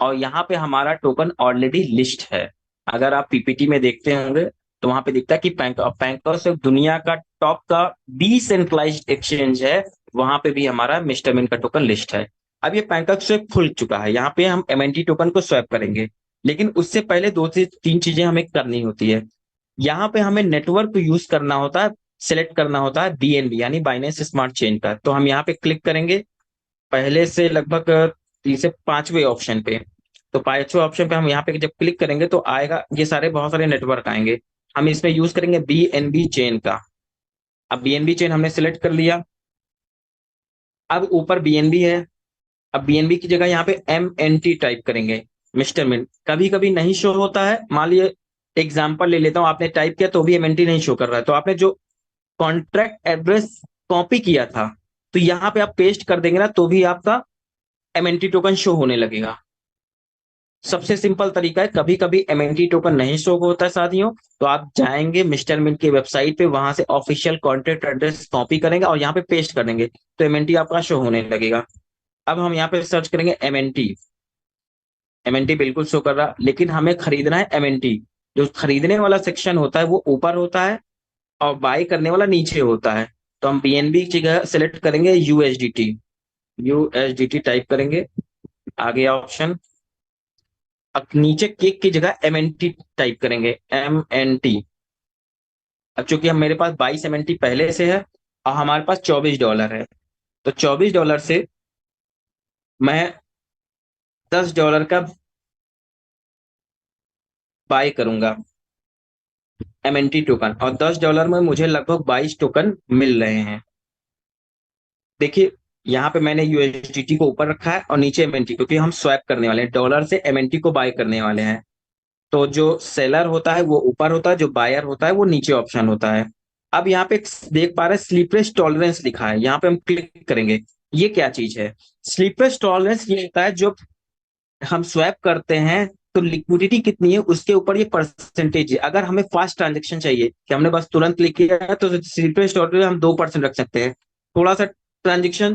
और यहाँ पे हमारा टोकन ऑलरेडी लिस्ट है। अगर आप पीपीटी में देखते होंगे तो वहां पे दिखता है कि पैंकोस दुनिया का टॉप का डिसेंट्रलाइज्ड एक्सचेंज है, वहां पे भी हमारा मिस्टर मिन का टोकन लिस्ट है। अब ये पैंकॉक स्वैप खुल चुका है, यहाँ पे हम एमएनटी टोकन को स्वैप करेंगे। लेकिन उससे पहले 2 से 3 चीजें हमें करनी होती है। यहाँ पे हमें नेटवर्क को यूज करना होता है, सिलेक्ट करना होता है बीएनबी यानी बाइनेंस स्मार्ट चेन का। तो हम यहाँ पे क्लिक करेंगे पहले से लगभग 3 से 5वें ऑप्शन पे। तो 5वें ऑप्शन पे हम यहाँ पे जब क्लिक करेंगे तो आएगा, ये सारे बहुत सारे नेटवर्क आएंगे। हम इसमें यूज करेंगे बीएनबी चेन का। अब बीएनबी चेन हमने सिलेक्ट कर लिया। अब ऊपर बीएनबी है। अब बीएनबी की जगह यहाँ पे एमएनटी टाइप करेंगे, मिस्टर मिन। कभी कभी नहीं शो होता है, मान लिए एग्जाम्पल ले लेता हूँ, आपने टाइप किया तो भी एमएनटी नहीं शो कर रहा है, तो आपने जो कॉन्ट्रैक्ट एड्रेस कॉपी किया था तो यहाँ पे आप पेस्ट कर देंगे ना, तो भी आपका एमएनटी टोकन शो होने लगेगा। सबसे सिंपल तरीका है। कभी कभी एमएनटी टोकन नहीं शो होता है साथियों, तो आप जाएंगे मिस्टर मिंट की वेबसाइट पे, वहां से ऑफिशियल कॉन्ट्रैक्ट एड्रेस कॉपी करेंगे और यहाँ पे पेस्ट कर देंगे, तो एमएनटी आपका शो होने लगेगा। अब हम यहाँ पे सर्च करेंगे एमएनटी। एमएनटी बिल्कुल शो कर रहा, लेकिन हमें खरीदना है एमएनटी। जो खरीदने वाला सेक्शन होता है वो ऊपर होता है और बाय करने वाला नीचे होता है। तो हम बीएनबी की जगह सेलेक्ट करेंगे यूएसडीटी। यूएसडीटी टाइप करेंगे, आगे ऑप्शन। अब नीचे केक की जगह एमएनटी टाइप करेंगे, एमएनटी। अब चूंकि हम मेरे पास 22 एमएनटी पहले से है और हमारे पास $24 है, तो $24 से मैं $10 का बाय करूंगा एमएनटी टोकन, और $10 में मुझे लगभग 22 टोकन मिल रहे हैं। देखिए यहाँ पे मैंने यूएसडीटी को ऊपर रखा है और नीचे एमएनटी, क्योंकि हम स्वैप करने वाले हैं, डॉलर से एमएनटी को बाय करने वाले हैं। तो जो सेलर होता है वो ऊपर होता है, जो बायर होता है वो नीचे ऑप्शन होता है। अब यहाँ पे देख पा रहे हैं स्लीपलेस टॉलरेंस लिखा है, यहाँ पे हम क्लिक करेंगे। ये क्या चीज है? स्लीपलेस टॉलरेंस ये होता है, जो हम स्वैप करते हैं तो लिक्विडिटी कितनी है उसके ऊपर ये परसेंटेज है। अगर हमें फास्ट ट्रांजेक्शन चाहिए कि हमने बस तुरंत क्लिक किया है, तो स्लीपलेस टॉलरेंस हम 2% रख सकते हैं। थोड़ा सा ट्रांजेक्शन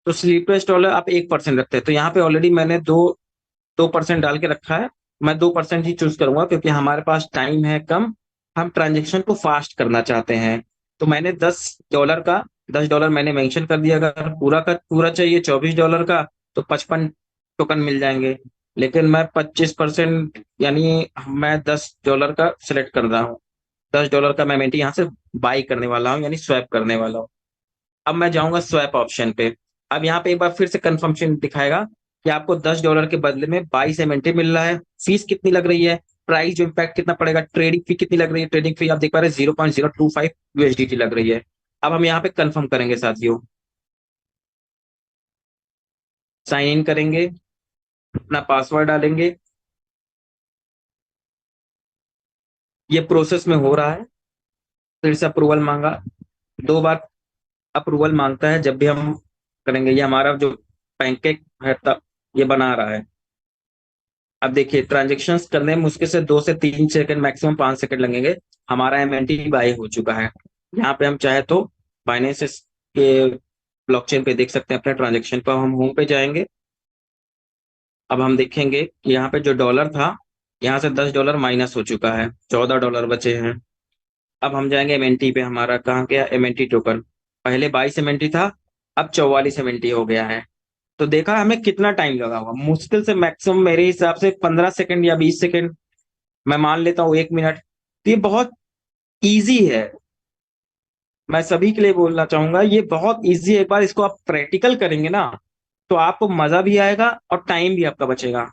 तो स्लीपलेस टॉलर आप 1% रखते हैं। तो यहाँ पे ऑलरेडी मैंने 2% डाल के रखा है। मैं 2% ही चूज करूंगा, क्योंकि हमारे पास टाइम है कम, हम ट्रांजेक्शन को फास्ट करना चाहते हैं। तो मैंने $10 मैंने मेंशन कर दिया। अगर पूरा का पूरा चाहिए $24 का, तो 55 टोकन मिल जाएंगे। लेकिन मैं 25% यानी मैं $10 का सिलेक्ट कर रहा हूँ। $10 का मैं मेंटी यहाँ से बाई करने वाला हूँ, यानी स्वैप करने वाला हूँ। अब मैं जाऊंगा स्वैप ऑप्शन पे। अब यहाँ पे एक बार फिर से कंफर्मेशन दिखाएगा कि आपको $10 के बदले में 22 एमएनटी मिल रहा है। फीस कितनी लग रही है, प्राइस जो इम्पैक्ट कितना पड़ेगा, ट्रेडिंग फी कितनी लग रही है, ट्रेडिंग फी आप देख पा रहे हैं 0.025 यूएसडीटी लग रही है। अब हम यहाँ पे कंफर्म करेंगे साथियों, साइन इन करेंगे, अपना पासवर्ड डालेंगे। ये प्रोसेस में हो रहा है। फिर से अप्रूवल मांगा, 2 बार अप्रूवल मांगता है जब भी हम करेंगे। ये हमारा जो पैनकेक है तब ये बना रहा है। अब देखिए ट्रांजेक्शन करने में मुश्किल से 2 से 3 सेकंड, मैक्सिमम 5 सेकंड लगेंगे। हमारा एमएनटी बाय हो चुका है। यहाँ पे हम चाहे तो बाइनेंस के ब्लॉकचेन पे देख सकते हैं अपने ट्रांजेक्शन पर। हम होम पे जाएंगे। अब हम देखेंगे कि यहाँ पे जो डॉलर था, यहाँ से $10 माइनस हो चुका है, $14 बचे हैं। अब हम जाएंगे एमएनटी पे। हमारा कहाँ गया एमएनटी टोकन? पहले 22 एमएनटी था, अब 44 एमएनटी हो गया है। तो देखा हमें कितना टाइम लगा होगा, मुश्किल से मैक्सिमम मेरे हिसाब से 15 सेकंड या 20 सेकंड, मैं मान लेता हूँ 1 मिनट। तो ये बहुत इजी है। मैं सभी के लिए बोलना चाहूंगा ये बहुत इजी है। एक बार इसको आप प्रैक्टिकल करेंगे ना, तो आपको मजा भी आएगा और टाइम भी आपका बचेगा।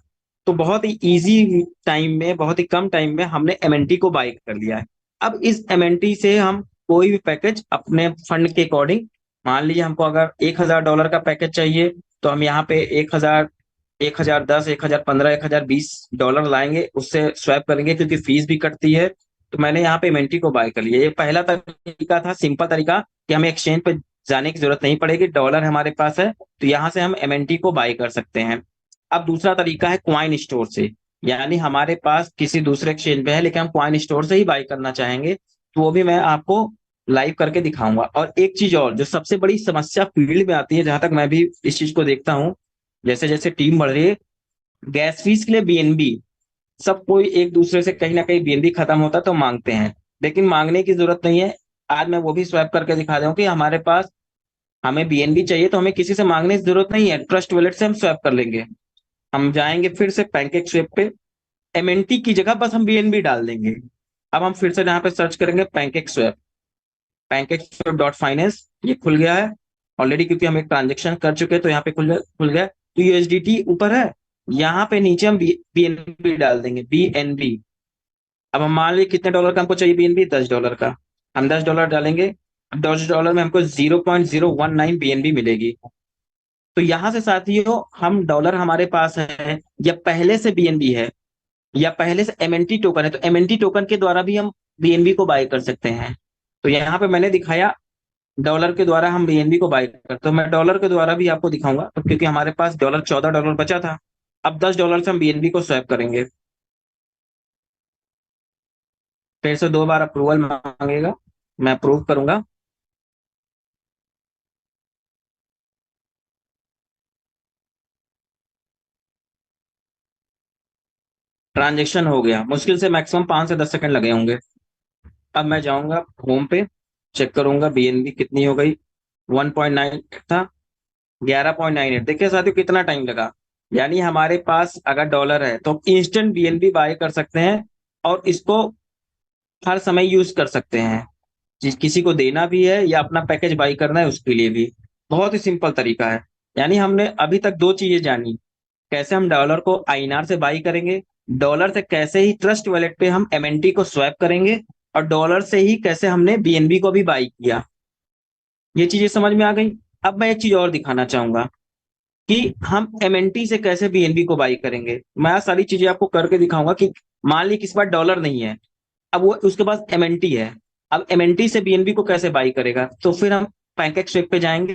तो बहुत ही इजी टाइम में, बहुत ही कम टाइम में हमने एमएनटी को बाई कर लिया है। अब इस एमएनटी से हम कोई भी पैकेज अपने फंड के अकॉर्डिंग, मान लीजिए हमको अगर $1,000 का पैकेज चाहिए, तो हम यहाँ पे 1,000, 1,010, 1,015, $1,020 लाएंगे, उससे स्वैप करेंगे क्योंकि फीस भी कटती है। तो मैंने यहाँ पे इन्वेंट्री को बाय कर लिया। ये पहला तरीका था, सिंपल तरीका, कि हमें एक्सचेंज पे जाने की जरूरत नहीं पड़ेगी, डॉलर हमारे पास है, तो यहाँ से हम एमएनटी को बाय कर सकते हैं। अब दूसरा तरीका है क्वाइन स्टोर से, यानी हमारे पास किसी दूसरे एक्सचेंज पे है लेकिन हम क्वाइन स्टोर से ही बाय करना चाहेंगे, तो वो भी मैं आपको लाइव करके दिखाऊंगा। और एक चीज और जो सबसे बड़ी समस्या फील्ड में आती है, जहां तक मैं भी इस चीज को देखता हूँ, जैसे जैसे टीम बढ़ रही है, गैस फीस के लिए बीएनबी, सब कोई एक दूसरे से कहीं ना कहीं बीएनबी खत्म होता है तो मांगते हैं, लेकिन मांगने की जरूरत नहीं है। आज मैं वो भी स्वैप करके दिखा दूं कि हमारे पास, हमें बीएनबी चाहिए तो हमें किसी से मांगने की जरूरत नहीं है, ट्रस्ट वॉलेट से हम स्वैप कर लेंगे। हम जाएंगे फिर से पैनकेक स्वैप पे, एमएनटी की जगह बस हम बीएनबी डाल देंगे। अब हम फिर से यहाँ पे सर्च करेंगे pancake swap, pancake swap dot finance, ये खुल गया है ऑलरेडी, क्योंकि हम एक ट्रांजेक्शन कर चुके हैं तो यहाँ पे खुल गया। तो यूएसडीटी ऊपर है, यहाँ पे नीचे हम बीएनबी डाल देंगे, बीएनबी। अब हम मान लीजिए कितने डॉलर का हमको चाहिए बीएनबी, $10 का। हम $10 डालेंगे, $10 में हमको 0.019 बीएनबी मिलेगी। तो यहां से साथियों, हम डॉलर हमारे पास है या पहले से बीएनबी है या पहले से एमएनटी टोकन है, तो एमएनटी टोकन के द्वारा भी हम बीएनबी को बाय कर सकते हैं। तो यहाँ पे मैंने दिखाया डॉलर के द्वारा हम बीएनबी को बाय करते, तो मैं डॉलर के द्वारा भी आपको दिखाऊंगा, तो क्योंकि हमारे पास डॉलर $14 बचा था। अब $10 से हम बीएनबी को स्वैप करेंगे। फिर से 2 बार अप्रूवल मांगेगा, मैं अप्रूव करूंगा। ट्रांजेक्शन हो गया, मुश्किल से मैक्सिमम 5 से 10 सेकंड लगे होंगे। अब मैं जाऊंगा होम पे, चेक करूंगा बीएनबी कितनी हो गई। 1.9 था, 11.98। देखिए साथियों कितना टाइम लगा। यानी हमारे पास अगर डॉलर है तो इंस्टेंट बीएनबी बाय कर सकते हैं और इसको हर समय यूज कर सकते हैं। किसी को देना भी है या अपना पैकेज बाई करना है उसके लिए भी, बहुत ही सिंपल तरीका है। यानी हमने अभी तक 2 चीजें जानी, कैसे हम डॉलर को आईएनआर से बाई करेंगे, डॉलर से कैसे ही ट्रस्ट वॉलेट पे हम एमएनटी को स्वैप करेंगे, और डॉलर से ही कैसे हमने बीएनबी को भी बाई किया। ये चीजें समझ में आ गई। अब मैं एक चीज और दिखाना चाहूंगा कि हम एमएनटी से कैसे बीएनबी को बाई करेंगे। मैं आज सारी चीजें आपको करके दिखाऊंगा कि मान ली किसी पास डॉलर नहीं है, अब वो उसके पास एमएनटी है, अब एमएनटी से बीएनबी को कैसे बाई करेगा। तो फिर हम पैंकेक स्वेप पे जाएंगे,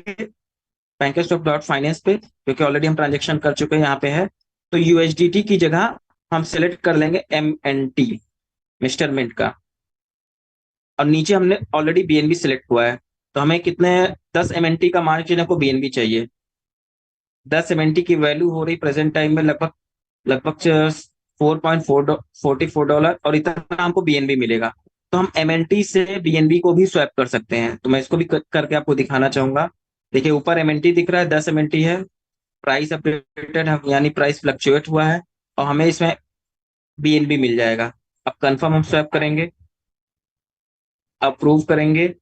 पैंकेक स्वेप डॉट फाइनेंस पे, क्योंकि ऑलरेडी हम ट्रांजेक्शन कर चुके हैं यहाँ पे है। तो यूएसडीटी की जगह हम सेलेक्ट कर लेंगे एमएनटी, मिस्टर मिंट का, और नीचे हमने ऑलरेडी बीएनबी सिलेक्ट हुआ है। तो हमें कितने, 10 एमएनटी का मान लीजिए को बीएनबी चाहिए। 10 एमएनटी की वैल्यू हो रही प्रेजेंट टाइम में लगभग लगभग $4.44, और इतना हमको बीएनबी मिलेगा। तो हम एमएनटी से बीएनबी को भी स्वैप कर सकते हैं, तो मैं इसको भी करके आपको दिखाना चाहूंगा। देखिए ऊपर एमएनटी दिख रहा है, 10 एमएनटी है, प्राइस अपडेटेड है यानी प्राइस फ्लक्चुएट हुआ है, और हमें इसमें बीएनबी मिल जाएगा। अब कंफर्म हम स्वैप करेंगे, अप्रूव करेंगे,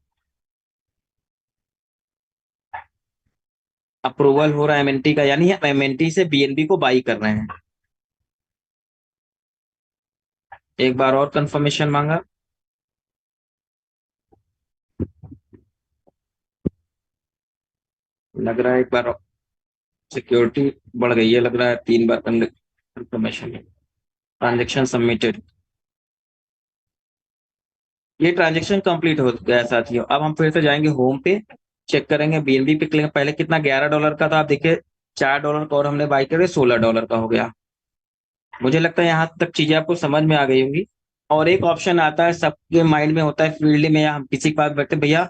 अप्रूवल हो रहा है एमएनटी का, यानी हम एमएनटी से बीएनबी को बाई कर रहे हैं। एक बार और कंफर्मेशन मांगा, लग रहा है एक बार सिक्योरिटी बढ़ गई है, लग रहा है 3 बार कंफर्मेशन। ट्रांजेक्शन सबमिटेड, ये ट्रांजेक्शन कंप्लीट हो गया है साथियों। अब हम फिर से जाएंगे होम पे, चेक करेंगे बीएनबी पे क्लिक, पहले कितना $11 का था, आप देखिए $4 का और हमने बाई करके $16 का हो गया। मुझे लगता है यहाँ तक चीजें आपको समझ में आ गई होंगी। और एक ऑप्शन आता है सबके माइंड में होता है फील्ड में, या हम किसी के पास बैठे, भैया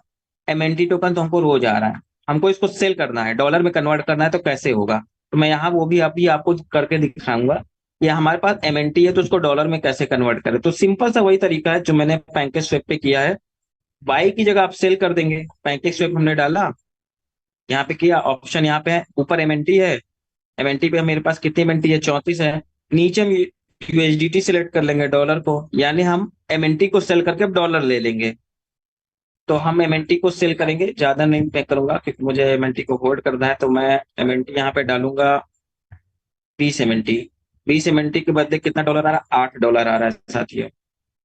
एमएनटी टोकन तो हमको रोज आ रहा है, हमको इसको सेल करना है, डॉलर में कन्वर्ट करना है, तो कैसे होगा? तो मैं यहाँ वो भी अभी आपको करके दिखाऊंगा। या हमारे पास एमएनटी है तो उसको डॉलर में कैसे कन्वर्ट करें। तो सिंपल सा वही तरीका है जो मैंने पैंकेज स्वेप पे किया है। बाई की जगह आप सेल कर देंगे। पैंकेज स्वेप हमने डाला, यहाँ पे किया, ऑप्शन यहाँ पे है, ऊपर एमएनटी है। एमएनटी पे मेरे पास कितनी एमएनटी है? 34 है। नीचे हम यूएसडीटी सिलेक्ट कर लेंगे, डॉलर को, यानी हम एमएनटी को सेल करके अब डॉलर ले लेंगे। तो हम एमएनटी को सेल करेंगे, ज्यादा नहीं पे करूंगा क्योंकि मुझे एमएनटी को होल्ड करना है। तो मैं एमएनटी यहाँ पे डालूंगा 20 एमएनटी। 20 एमएनटी के बदले कितना डॉलर आ रहा है? $8 आ रहा है साथियों।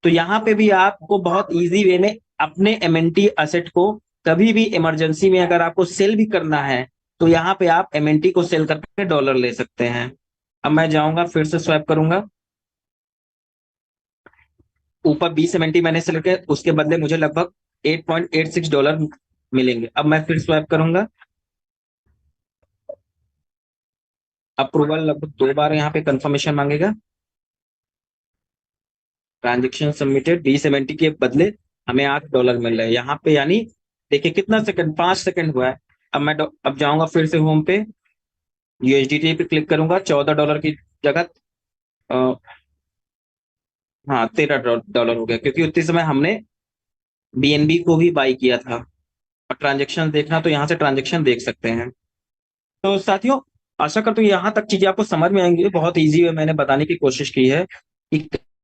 तो यहाँ पे भी आपको बहुत इजी वे में अपने एमएनटी असेट को कभी भी इमरजेंसी में अगर आपको सेल भी करना है तो यहाँ पे आप एमएनटी को सेल करके डॉलर ले सकते हैं। अब मैं जाऊंगा, फिर से स्वैप करूंगा। ऊपर 20 एमएनटी मैंने सेलेक्ट किया, उसके बदले मुझे लगभग $8.86 मिलेंगे। अब मैं फिर स्वैप करूंगा। अप्रूवल लगभग 2 बार यहाँ पे कंफर्मेशन मांगेगा। ट्रांजेक्शन सबमिटेड, 20 एमएनटी के बदले हमें $8 मिल रहे हैं यहाँ पे, यानी देखिए कितना सेकंड, 5 सेकंड हुआ है। अब मैं अब जाऊंगा फिर से होम पे, यूएसडीटी पे क्लिक करूंगा। $14 की जगह अ, हाँ, $13 हो गया, क्योंकि उतने समय हमने बीएनबी को भी बाई किया था। और ट्रांजेक्शन देखना तो यहाँ से ट्रांजेक्शन देख सकते हैं। तो साथियों, आशा करता हूँ यहाँ तक चीजें आपको समझ में आएंगी। बहुत इजी वे मैंने बताने की कोशिश की है कि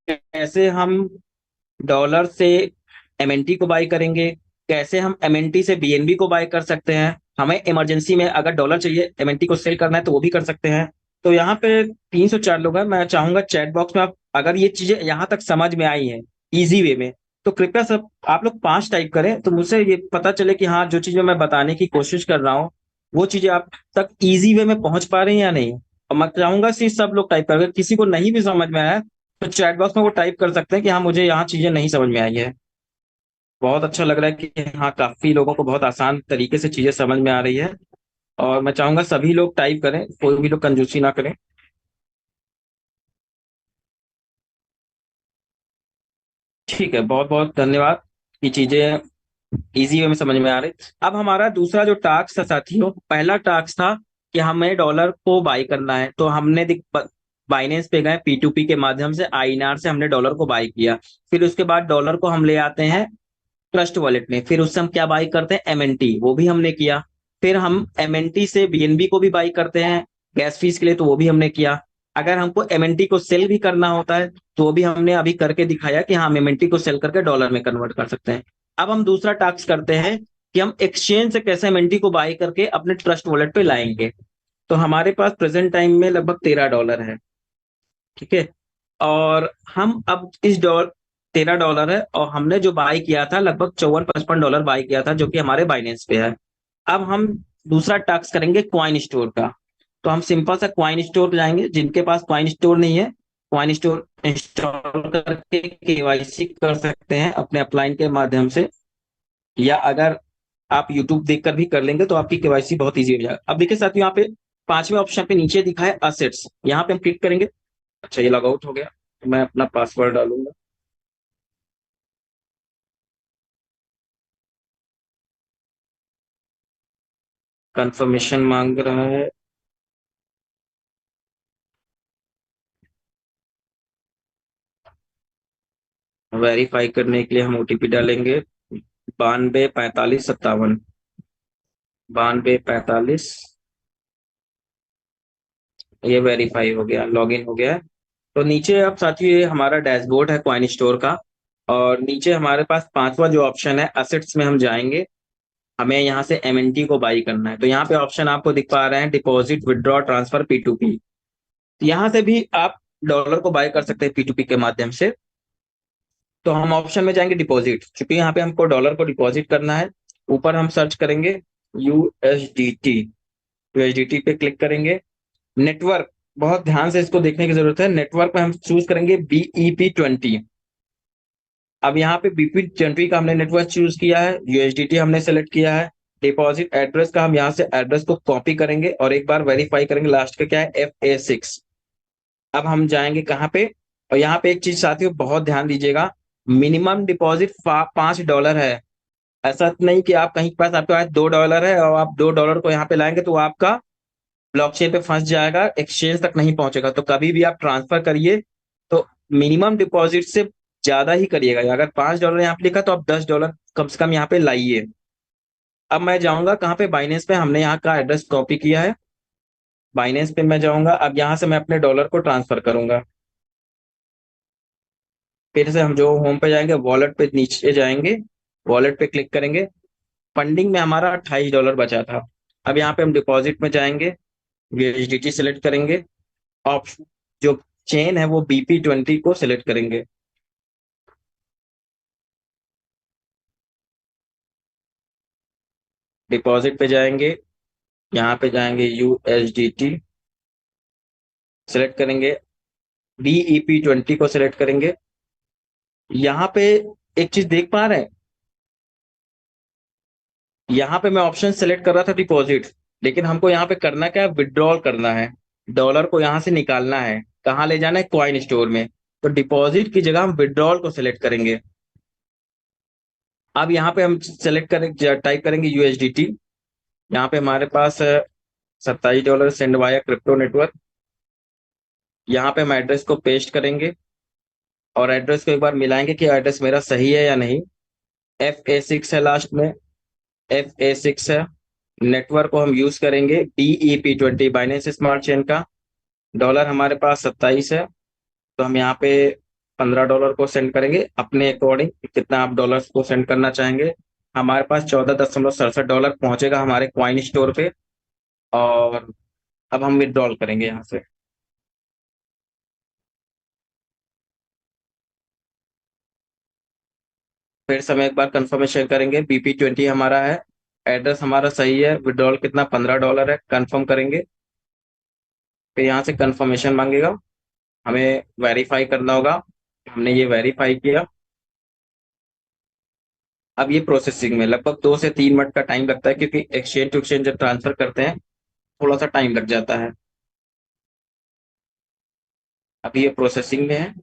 कैसे हम डॉलर से एमएनटी को बाई करेंगे, कैसे हम एमएनटी से बीएनबी को बाई कर सकते हैं। हमें इमरजेंसी में अगर डॉलर चाहिए, एमएनटी को सेल करना है, तो वो भी कर सकते हैं। तो यहाँ पे 304 लोग हैं। मैं चाहूंगा चैट बॉक्स में आप, अगर ये चीजें यहाँ तक समझ में आई हैं इजी वे में, तो कृपया सब आप लोग 5 टाइप करें, तो मुझसे ये पता चले कि हाँ, जो चीजें मैं बताने की कोशिश कर रहा हूँ वो चीजें आप तक इजी वे में पहुंच पा रही हैं या नहीं। और मैं चाहूंगा कि सब लोग टाइप करें। अगर किसी को नहीं भी समझ में आया तो चैट बॉक्स में वो टाइप कर सकते हैं कि हाँ, मुझे यहाँ चीजें नहीं समझ में आई है। बहुत अच्छा लग रहा है कि हाँ, काफी लोगों को बहुत आसान तरीके से चीजें समझ में आ रही है। और मैं चाहूंगा सभी लोग टाइप करें, कोई भी लोग कंजूसी ना करें। ठीक है, बहुत बहुत धन्यवाद कि चीजें इजी वे में समझ में आ रही। अब हमारा दूसरा जो टास्क था साथियों, पहला टास्क था कि हमें डॉलर को बाई करना है। तो हमने बाइनेंस पे गए, P2P के माध्यम से, आईएनआर से हमने डॉलर को बाई किया। फिर उसके बाद डॉलर को हम ले आते हैं ट्रस्ट वॉलेट में। फिर उससे हम क्या बाई करते हैं? एमएनटी, वो भी हमने किया। फिर हम एमएनटी से बीएनबी को भी बाई करते हैं गैस फीस के लिए, तो वो भी हमने किया। अगर हमको एमएनटी को सेल भी करना होता है तो वो भी हमने अभी करके दिखाया कि हाँ, हम एमएनटी को सेल करके डॉलर में कन्वर्ट कर सकते हैं। अब हम दूसरा टास्क करते हैं कि हम एक्सचेंज से कैसे एमएनटी को बाई करके अपने ट्रस्ट वॉलेट पे लाएंगे। तो हमारे पास प्रेजेंट टाइम में लगभग $13 है। ठीक है। और हम अब इस $13 है, और हमने जो बाई किया था लगभग 54-55 डॉलर बाई किया था, जो कि हमारे बाइनेंस पे है। अब हम दूसरा टास्क करेंगे क्वाइन स्टोर का। तो हम सिंपल सा क्वाइन स्टोर जाएंगे। जिनके पास क्वाइन स्टोर नहीं है, क्वाइन स्टोर इंस्टॉल करके केवाईसी कर सकते हैं अपने अपलाइन के माध्यम से। या अगर आप यूट्यूब देखकर भी कर लेंगे तो आपकी केवाईसी बहुत ईजी हो जाएगा। अब देखिए साथियों, यहाँ पे 5वें ऑप्शन पे नीचे दिखा है असेट्स, यहाँ पे हम क्लिक करेंगे। अच्छा, ये लॉग आउट हो गया, तो मैं अपना पासवर्ड डालूंगा। कंफर्मेशन मांग रहा है। वेरीफाई करने के लिए हम ओटीपी डालेंगे, 92 45 57। 92 45। ये वेरीफाई हो गया, लॉगिन हो गया है। तो नीचे अब साथियों, ये हमारा डैशबोर्ड है क्वाइन स्टोर का। और नीचे हमारे पास 5वां जो ऑप्शन है असेट्स में हम जाएंगे। हमें यहाँ से एमएनटी को बाई करना है। तो यहाँ पे ऑप्शन आपको दिख पा रहे हैं, डिपॉजिट, विड्रॉ, ट्रांसफर, P2P। यहाँ से भी आप डॉलर को बाय कर सकते हैं P2P के माध्यम से। तो हम ऑप्शन में जाएंगे डिपॉजिट, क्योंकि यहाँ पे हमको डॉलर को डिपॉजिट करना है। ऊपर हम सर्च करेंगे यूएसडीटी। यूएसडीटी पे क्लिक करेंगे। नेटवर्क, बहुत ध्यान से इसको देखने की जरूरत है। नेटवर्क में हम चूज करेंगे BEP20। अब यहाँ पे BP20 का हमने नेटवर्क चूज किया है, यूएसडीटी हमने सेलेक्ट किया है। डिपॉजिट एड्रेस का हम यहाँ से एड्रेस को कॉपी करेंगे और एक बार वेरीफाई करेंगे, लास्ट का क्या है, FA6। अब हम जाएंगे कहाँ पे? और यहाँ पे एक चीज साथियों बहुत ध्यान दीजिएगा, मिनिमम डिपॉजिट $5 है। ऐसा नहीं कि आप कहीं के पास आपके पास $2 है और आप $2 को यहाँ पे लाएंगे तो वो आपका ब्लॉकचेन पे फंस जाएगा, एक्सचेंज तक नहीं पहुंचेगा। तो कभी भी आप ट्रांसफर करिए तो मिनिमम डिपॉजिट से ज्यादा ही करिएगा। अगर $5 यहाँ पे लिखा तो आप $10 कम से कम यहाँ पे लाइए। अब मैं जाऊंगा कहाँ पे, बाइनेंस पे। हमने यहाँ का एड्रेस कॉपी किया है, बाइनेंस पे मैं जाऊंगा। अब यहाँ से मैं अपने डॉलर को ट्रांसफर करूंगा। फिर से हम जो होम पे जाएंगे, वॉलेट पे नीचे जाएंगे, वॉलेट पे क्लिक करेंगे। फंडिंग में हमारा $28 बचा था। अब यहाँ पे हम डिपॉजिट में जाएंगे, यूएसडीटी सेलेक्ट करेंगे, ऑप्शन जो चेन है वो BP20 को सिलेक्ट करेंगे। डिपॉजिट पे जाएंगे, यहाँ पे जाएंगे USDT सिलेक्ट करेंगे, BEP20 को सिलेक्ट करेंगे। यहाँ पे एक चीज देख पा रहे हैं, यहाँ पे मैं ऑप्शन सेलेक्ट कर रहा था डिपॉजिट, लेकिन हमको यहाँ पे करना क्या है, विड्रॉल करना है। डॉलर को यहाँ से निकालना है, कहाँ ले जाना है, कॉइन स्टोर में। तो डिपॉजिट की जगह हम विड्रॉल को सिलेक्ट करेंगे। अब यहाँ पे हम सेलेक्ट करेंगे, टाइप करेंगे USDT। यहाँ पे हमारे पास $27 सेंड वाया क्रिप्टो नेटवर्क। यहाँ पे हम एड्रेस को पेस्ट करेंगे और एड्रेस को एक बार मिलाएंगे कि एड्रेस मेरा सही है या नहीं। FA6 है लास्ट में, FA6 है। नेटवर्क को हम यूज करेंगे BEP20, बाइनेंस स्मार्ट चेन का। डॉलर हमारे पास 27 है, तो हम यहाँ पे $15 को सेंड करेंगे अपने अकॉर्डिंग, कितना आप डॉलर्स को सेंड करना चाहेंगे। हमारे पास $14.67 पहुंचेगा हमारे क्वाइन स्टोर पे। और अब हम विड्रॉल करेंगे यहाँ से। फिर से हम एक बार कंफर्मेशन करेंगे, BP20 हमारा है, एड्रेस हमारा सही है, विड्रॉल कितना $15 है, कंफर्म करेंगे। फिर यहाँ से कंफर्मेशन मांगेगा, हमें वेरीफाई करना होगा। हमने ये वेरीफाई किया। अब ये प्रोसेसिंग में लगभग 2 से 3 मिनट का टाइम लगता है, क्योंकि एक्सचेंज टू एक्सचेंज जब ट्रांसफर करते हैं थोड़ा सा टाइम लग जाता है। अभी ये प्रोसेसिंग में है।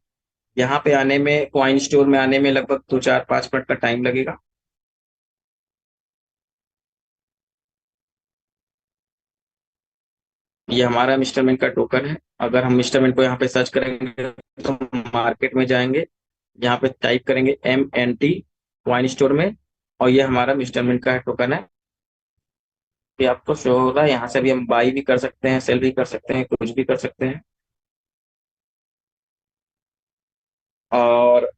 यहाँ पे आने में, कॉइन स्टोर में आने में लगभग 2 4 5 मिनट का टाइम लगेगा। ये हमारा मिस्टर मिंट का टोकन है। अगर हम मिस्टर मिंट को यहाँ पे सर्च करेंगे तो मार्केट में जाएंगे, यहाँ पे टाइप करेंगे MNT कॉइन स्टोर में, और ये हमारा मिस्टर मिंट का टोकन है। ये आपको शो होगा। यहाँ से भी हम बाई भी कर सकते हैं, सेल भी कर सकते हैं, कुछ भी कर सकते हैं। और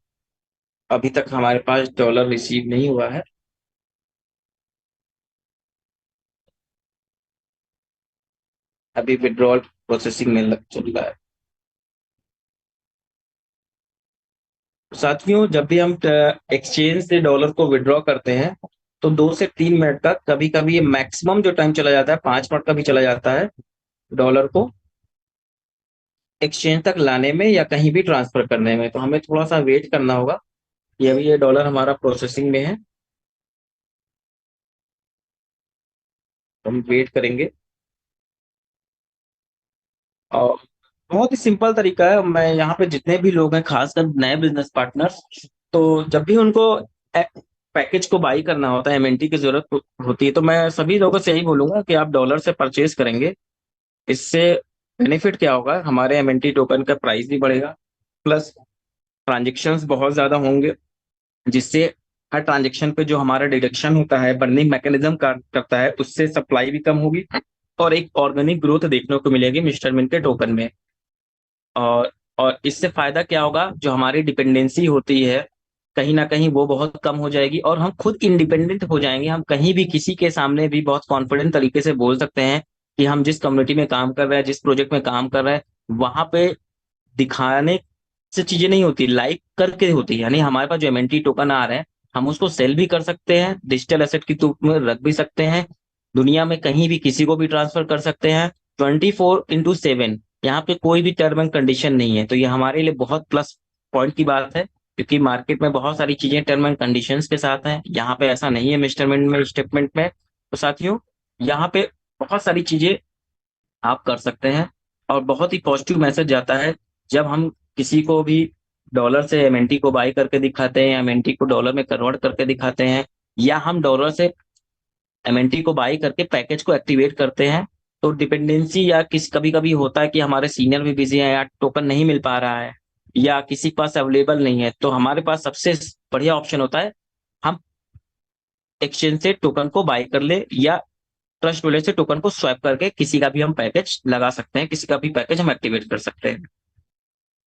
अभी तक हमारे पास डॉलर रिसीव नहीं हुआ है। अभी विड्रॉल प्रोसेसिंग में लग चल रहा है। साथियों, जब भी हम एक्सचेंज से डॉलर को विड्रॉ करते हैं तो 2 से 3 मिनट का, कभी कभी ये मैक्सिमम जो टाइम चला जाता है 5 मिनट का भी चला जाता है, डॉलर को एक्सचेंज तक लाने में या कहीं भी ट्रांसफर करने में। तो हमें थोड़ा सा वेट करना होगा। ये अभी ये डॉलर हमारा प्रोसेसिंग में है, तो हम वेट करेंगे। और बहुत ही सिंपल तरीका है। मैं यहाँ पे जितने भी लोग हैं, खासकर नए बिजनेस पार्टनर्स, तो जब भी उनको पैकेज को बाई करना होता है, MNT की जरूरत होती है, तो मैं सभी लोगों से यही बोलूंगा कि आप डॉलर से परचेज करेंगे। इससे बेनिफिट क्या होगा, हमारे MNT टोकन का प्राइस भी बढ़ेगा, प्लस ट्रांजेक्शन्स बहुत ज्यादा होंगे, जिससे हर ट्रांजेक्शन पे जो हमारा डिडक्शन होता है, बर्निंग मैकेनिज्म करता है, उससे सप्लाई भी कम होगी और एक ऑर्गेनिक ग्रोथ देखने को मिलेगी मिस्टर मिंट के टोकन में। और और इससे फायदा क्या होगा, जो हमारी डिपेंडेंसी होती है कहीं ना कहीं वो बहुत कम हो जाएगी और हम खुद इंडिपेंडेंट हो जाएंगे। हम कहीं भी किसी के सामने भी बहुत कॉन्फिडेंट तरीके से बोल सकते हैं कि हम जिस कम्युनिटी में काम कर रहे हैं, जिस प्रोजेक्ट में काम कर रहे हैं, वहां पे दिखाने से चीजें नहीं होती, लाइव करके होती है। यानी हमारे पास जो MNT टोकन आ रहे हैं, हम उसको सेल भी कर सकते हैं, डिजिटल एसेट के रूप में रख भी सकते हैं, दुनिया में कहीं भी किसी को भी ट्रांसफर कर सकते हैं 24/7। यहाँ पे कोई भी टर्म एंड कंडीशन नहीं है। तो ये हमारे लिए बहुत प्लस पॉइंट की बात है, क्योंकि मार्केट में बहुत सारी चीजें टर्म एंड कंडीशंस के साथ हैं, यहाँ पे ऐसा नहीं है मिस्टरमेंट में, स्टेटमेंट में। तो साथियों, यहाँ पे बहुत सारी चीजें आप कर सकते हैं और बहुत ही पॉजिटिव मैसेज जाता है जब हम किसी को भी डॉलर से MNT को बाई करके दिखाते हैं या MNT को डॉलर में कन्वर्ट करके दिखाते हैं। या हम डॉलर से एमएनटी को बाई करके पैकेज को एक्टिवेट करते हैं। तो डिपेंडेंसी या किस कभी कभी होता है कि हमारे सीनियर भी बिजी हैं या टोकन नहीं मिल पा रहा है या किसी के पास अवेलेबल नहीं है, तो हमारे पास सबसे बढ़िया ऑप्शन होता है हम एक्सचेंज से टोकन को बाई कर ले या ट्रस्ट वॉलेट से टोकन को स्वैप करके किसी का भी हम पैकेज लगा सकते हैं, किसी का भी पैकेज हम एक्टिवेट कर सकते हैं।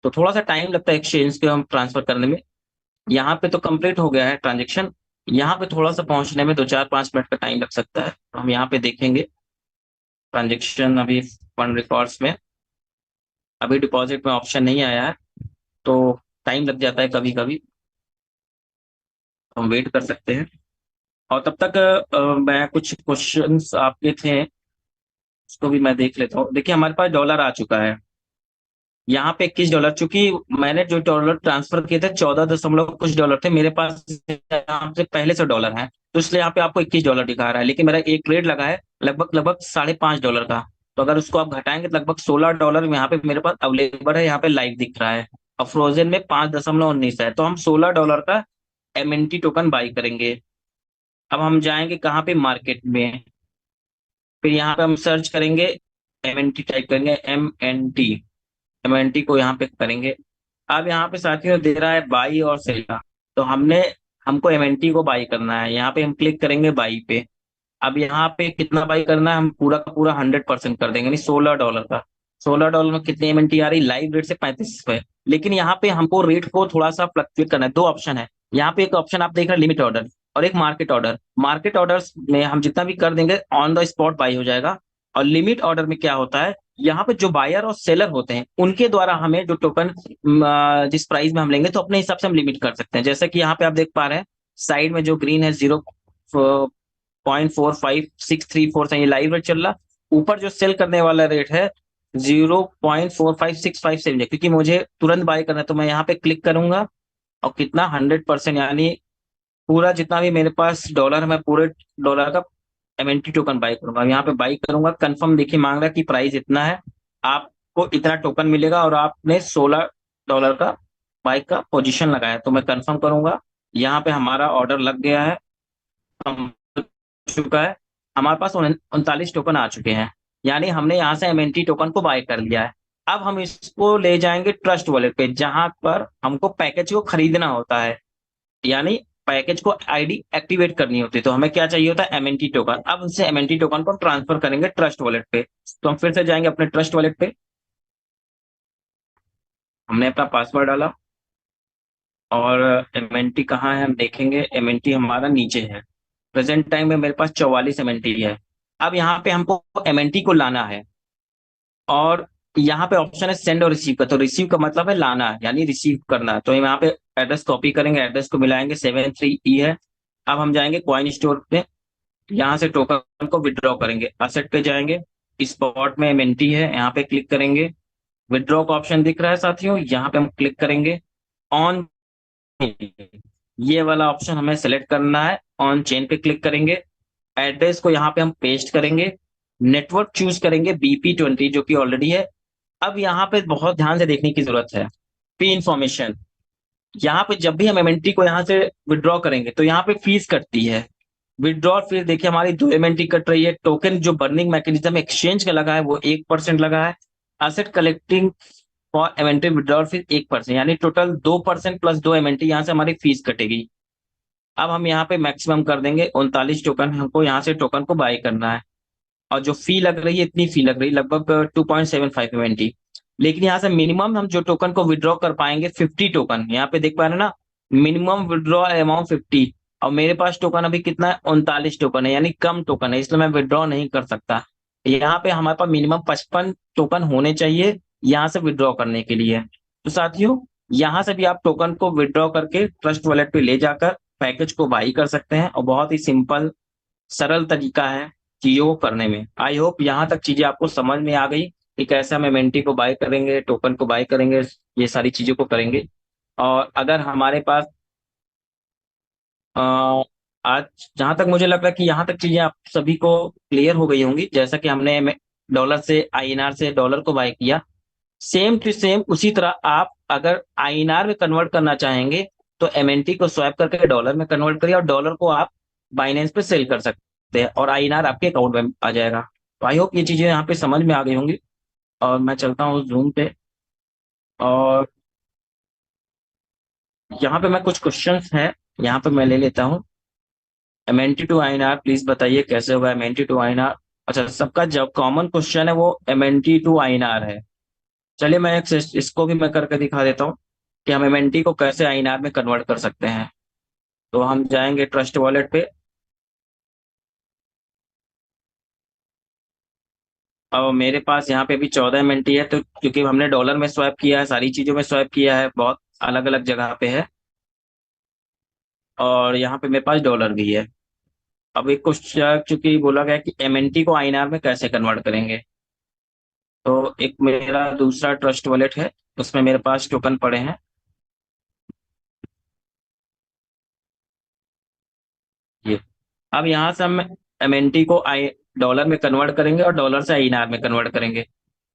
तो थोड़ा सा टाइम लगता है एक्सचेंज के हम ट्रांसफर करने में। यहाँ पे तो कंप्लीट हो गया है ट्रांजेक्शन, यहाँ पे थोड़ा सा पहुंचने में 2-4-5 मिनट का टाइम लग सकता है। तो हम यहाँ पे देखेंगे ट्रांजेक्शन अभी फंड रिकॉर्ड्स में, अभी डिपॉजिट में ऑप्शन नहीं आया है तो टाइम लग जाता है कभी कभी, हम वेट कर सकते हैं। और तब तक मैं कुछ क्वेश्चंस आपके थे उसको भी मैं देख लेता हूँ। देखिए हमारे पास डॉलर आ चुका है यहाँ पे $21, चूंकि मैंने जो डॉलर ट्रांसफर किए थे 14 दशमलव कुछ डॉलर थे मेरे पास, यहाँ से पहले से डॉलर है, तो इसलिए यहाँ पे आपको $21 दिखा रहा है। लेकिन मेरा एक ट्रेड लगा है लगभग लगभग $5.5 का, तो अगर उसको आप घटाएंगे तो लगभग $16 यहाँ पे मेरे पास अवेलेबल है, यहाँ पे लाइव दिख रहा है। और फ्रोजन में 5.19 है, तो हम $16 का एमएनटी टोकन बाई करेंगे। अब हम जाएंगे कहाँ पे, मार्केट में। फिर यहाँ पे हम सर्च करेंगे, एमएनटी टाइप करेंगे, एमएनटी को यहाँ पे करेंगे। अब यहाँ पे साथियों दे रहा है बाई और सेल का, तो हमको एमएनटी को बाई करना है, यहाँ पे हम क्लिक करेंगे बाई पे। अब यहाँ पे कितना बाई करना है, हम पूरा का पूरा 100% कर देंगे, यानी $16 का। $16 में कितनी एमएनटी आ रही, लाइव रेट से 35 पे। लेकिन यहाँ पे हमको रेट को थोड़ा सा फ्लक्चुएट करना है, दो ऑप्शन है यहाँ पे। एक ऑप्शन आप देख रहे हैं लिमिट ऑर्डर, और एक मार्केट ऑर्डर। मार्केट ऑर्डर्स में हम जितना भी कर देंगे ऑन द स्पॉट बाई हो जाएगा। और लिमिट ऑर्डर में क्या होता है, यहाँ पे जो बायर और सेलर होते हैं उनके द्वारा हमें जो टोकन जिस प्राइस में हम लेंगे तो अपने हिसाब से हम लिमिट कर सकते हैं। जैसे कि यहाँ पे आप देख पा रहे हैं साइड में जो ग्रीन है 0.45634 से ये लाइव रेट चल रहा। ऊपर जो सेल करने वाला रेट है 0.45657 है, क्योंकि मुझे तुरंत बाय करना है तो मैं यहाँ पे क्लिक करूंगा और कितना 100%, यानी पूरा जितना भी मेरे पास डॉलर है मैं पूरे डॉलर का एमएनटी टोकन बाई करूंगा। यहाँ पे बाई करूंगा, कंफर्म देखिए मांग रहा है कि प्राइस इतना है, आपको इतना टोकन मिलेगा और आपने $16 का बाई का पोजीशन लगाया, तो मैं कंफर्म करूंगा। यहाँ पे हमारा ऑर्डर लग गया है, चुका है। हमारे पास 39 टोकन आ चुके हैं, यानी हमने यहाँ से एमएनटी टोकन को बाय कर लिया है। अब हम इसको ले जाएंगे ट्रस्ट वॉलेट पे, जहां पर हमको पैकेज को खरीदना होता है, यानी पैकेज को आईडी एक्टिवेट करनी होती है। तो हमें क्या चाहिए होता है, एमएनटी टोकन। अब उनसे एमएनटी टोकन को ट्रांसफर करेंगे ट्रस्ट वॉलेट पे। तो हम फिर से जाएंगे अपने ट्रस्ट वॉलेट पे, हमने अपना पासवर्ड डाला और एमएनटी कहाँ है हम देखेंगे। एमएनटी हमारा नीचे है, प्रेजेंट टाइम में मेरे पास 44 एमएनटी है। अब यहाँ पे हमको एमएनटी को लाना है और यहाँ पे ऑप्शन है सेंड और रिसीव का, तो रिसीव का मतलब है लाना है, यानी रिसीव करना है। तो हम यहाँ पे एड्रेस कॉपी करेंगे, एड्रेस को मिलाएंगे, 73E है। अब हम जाएंगे कॉइन स्टोर पे, यहाँ से टोकन को विड्रॉ करेंगे, असेट पे जाएंगे, स्पॉट में एमएनटी है, यहाँ पे क्लिक करेंगे। विड्रॉ का ऑप्शन दिख रहा है साथियों, यहाँ पे हम क्लिक करेंगे। ऑन ये वाला ऑप्शन हमें सेलेक्ट करना है, ऑन चेन पे क्लिक करेंगे। एड्रेस को यहाँ पे हम पेस्ट करेंगे, नेटवर्क चूज करेंगे BP20 जो कि ऑलरेडी है। अब यहाँ पे बहुत ध्यान से देखने की जरूरत है, फी इंफॉर्मेशन। यहाँ पे जब भी हम एमएनटी को यहाँ से विड्रॉ करेंगे तो यहाँ पे फीस कटती है। विड्रॉल फीस देखिए हमारी 2 एमएनटी कट रही है। टोकन जो बर्निंग मैकेनिज्म एक्सचेंज का लगा है वो 1% लगा है। Asset collecting for MNT withdrawal fees 1%, यानी टोटल 2% प्लस 2 एमएनटी यहाँ से हमारी फीस कटेगी। अब हम यहाँ पे मैक्सिमम कर देंगे 39 टोकन, हमको यहाँ से टोकन को बाय करना है। और जो फी लग रही है इतनी फी लग रही है लगभग 2.75 एमएनटी। लेकिन यहाँ से मिनिमम हम जो टोकन को विड्रॉ कर पाएंगे 50 टोकन, यहाँ पे देख पा रहे हैं ना, मिनिमम विड्रॉ अमाउंट 50। और मेरे पास टोकन अभी कितना है, 39 टोकन है, यानी कम टोकन है, इसलिए मैं विड्रॉ नहीं कर सकता। यहाँ पे हमारे पास मिनिमम 55 टोकन होने चाहिए यहाँ से विड्रॉ करने के लिए। तो साथियों यहाँ से भी आप टोकन को विड्रॉ करके ट्रस्ट वॉलेट पे ले जाकर पैकेज को बाई कर सकते हैं, और बहुत ही सिंपल सरल तरीका है चीजों को करने में। आई होप यहाँ तक चीजें आपको समझ में आ गई कि कैसे हम एमएनटी को बाय करेंगे, टोकन को बाय करेंगे, ये सारी चीजों को करेंगे। और अगर हमारे पास अ, आज जहां तक मुझे लग रहा है कि यहाँ तक चीजें आप सभी को क्लियर हो गई होंगी, जैसा कि हमने डॉलर से आईएनआर से डॉलर को बाय किया, सेम टू सेम उसी तरह आप अगर आईएनआर में कन्वर्ट करना चाहेंगे तो एमएनटी को स्वैप करके डॉलर में कन्वर्ट करिए और डॉलर को आप बाइनेंस पे सेल कर सकते हैं और आईएनआर आपके अकाउंट में आ जाएगा। तो आई होप ये चीजें यहाँ पे समझ में आ गई होंगी। और मैं चलता हूँ जूम पे, और यहाँ पे मैं कुछ क्वेश्चंस हैं, यहाँ पे मैं ले लेता हूँ। एमएनटी टू आईएनआर प्लीज बताइए कैसे होगा एमएनटी टू आईएनआर। अच्छा, सबका जब कॉमन क्वेश्चन है वो एमएनटी टू आईएनआर है। चलिए मैं इसको भी मैं करके दिखा देता हूँ कि हम एमएनटी को कैसे आईएनआर में कन्वर्ट कर सकते हैं। तो हम जाएंगे ट्रस्ट वॉलेट पे। और मेरे पास यहाँ पे भी 14 एमएनटी है, तो क्योंकि हमने डॉलर में स्वैप किया है, सारी चीजों में स्वैप किया है, बहुत अलग अलग जगह पे है। और यहाँ पे मेरे पास डॉलर भी है। अब एक क्वेश्चन चूंकि बोला गया कि एमएनटी को आईएनआर में कैसे कन्वर्ट करेंगे, तो एक मेरा दूसरा ट्रस्ट वॉलेट है, उसमें मेरे पास टोकन पड़े हैं ये। अब यहाँ से हम एमएनटी को आई डॉलर में कन्वर्ट करेंगे और डॉलर से आईएनआर में कन्वर्ट करेंगे।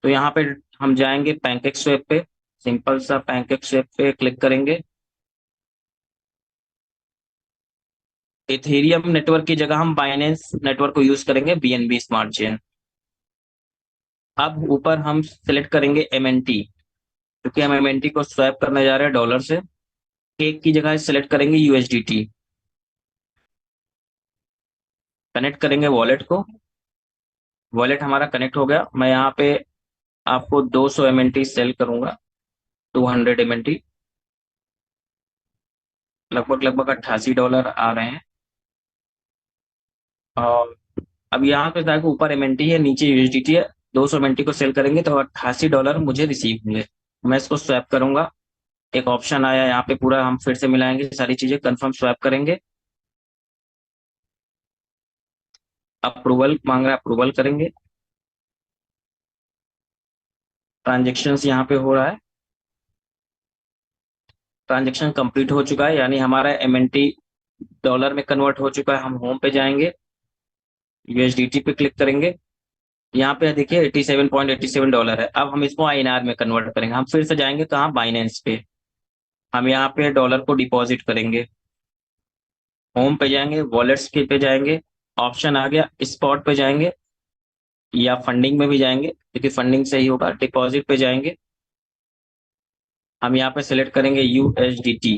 तो यहाँ पे हम जाएंगे पैनकेक स्वेप पे, सिंपल सा पैनकेक स्वेप पे क्लिक करेंगे। इथेरियम नेटवर्क की जगह हम बाइनेंस नेटवर्क को यूज करेंगे, बीएनबी स्मार्ट चेन। अब ऊपर हम सिलेक्ट करेंगे एमएनटी, क्योंकि हम एमएनटी को स्वैप करने जा रहे हैं डॉलर से। केक की जगह सिलेक्ट करेंगे यूएसडीटी। कनेक्ट करेंगे वॉलेट को। वॉलेट हमारा कनेक्ट हो गया। मैं यहाँ पे आपको 200 एमएनटी सेल करूंगा, 200 एमएनटी, लगभग लगभग $88 आ रहे हैं। और अब यहाँ पे जाकर ऊपर एमएनटी है, नीचे यूएसडीटी है। 200 एमएनटी को सेल करेंगे तो $88 मुझे रिसीव होंगे। मैं इसको स्वैप करूंगा। एक ऑप्शन आया यहाँ पे, पूरा हम फिर से मिलाएंगे सारी चीजें, कंफर्म स्वैप करेंगे। अप्रूवल मांग रहा है, अप्रूवल करेंगे। ट्रांजेक्शन यहाँ पे हो रहा है, ट्रांजेक्शन कंप्लीट हो चुका है, यानी हमारा एमएनटी डॉलर में कन्वर्ट हो चुका है। हम होम पे जाएंगे, यूएसडीटी पे क्लिक करेंगे। यहाँ पे देखिए $87.87 है। अब हम इसको आईएनआर में कन्वर्ट करेंगे। हम फिर से जाएंगे कहाँ, बाइनेंस पे। हम यहाँ पे डॉलर को डिपॉजिट करेंगे। होम पे जाएंगे, वॉलेट्स के पे जाएंगे, ऑप्शन आ गया, स्पॉट पे जाएंगे या फंडिंग में भी जाएंगे, क्योंकि फंडिंग से ही होगा। डिपॉजिट पे जाएंगे, हम यहाँ पे सिलेक्ट करेंगे यूएसडीटी।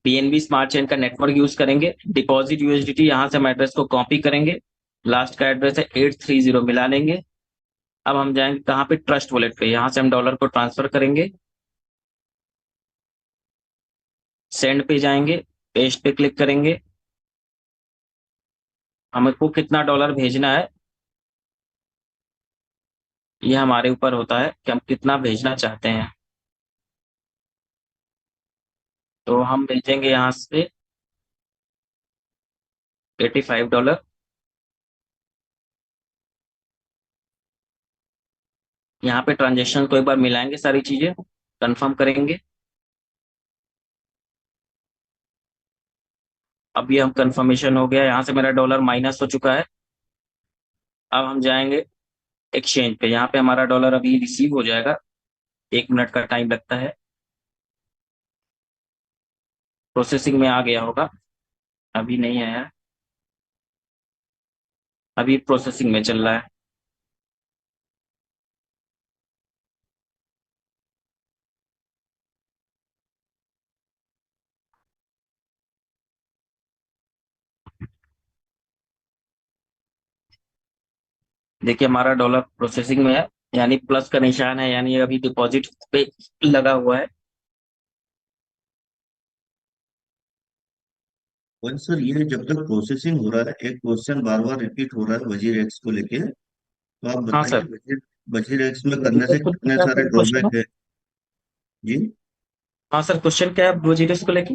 पीएनबी स्मार्ट चेन का नेटवर्क यूज करेंगे। डिपॉजिट यूएसडीटी, यहाँ से हम एड्रेस को कॉपी करेंगे, लास्ट का एड्रेस है 830 मिला लेंगे। अब हम जाएंगे कहाँ पे, ट्रस्ट वॉलेट पे। यहाँ से हम डॉलर को ट्रांसफर करेंगे, सेंड पे जाएंगे, पेस्ट पे क्लिक करेंगे। हमको कितना डॉलर भेजना है ये हमारे ऊपर होता है कि हम कितना भेजना चाहते हैं। तो हम भेजेंगे यहाँ से $85। यहाँ पे ट्रांजेक्शन को एक बार मिलाएंगे, सारी चीजें कंफर्म करेंगे। अब ये हम कंफर्मेशन हो गया, यहाँ से मेरा डॉलर माइनस हो चुका है। अब हम जाएंगे एक्सचेंज पे, यहाँ पे हमारा डॉलर अभी रिसीव हो जाएगा, 1 मिनट का टाइम लगता है। प्रोसेसिंग में आ गया होगा, अभी नहीं आया है, अभी प्रोसेसिंग में चल रहा है। देखिए हमारा डॉलर प्रोसेसिंग में है, यानी प्लस का निशान है, यानी अभी डिपॉजिट पे लगा हुआ है। वन सर, ये जब तक प्रोसेसिंग हो रहा है, एक क्वेश्चन बार बार रिपीट हो रहा है वजीर एक्स को लेके। तो आप हाँ बताइए, सर। वजीर वजीर एक्स में करने से कितने क्या सारे क्वेश्चन है? ड्रॉबैक है जी? हाँ सर, क्वेश्चन क्या है ब्रोजीरेस को लेके?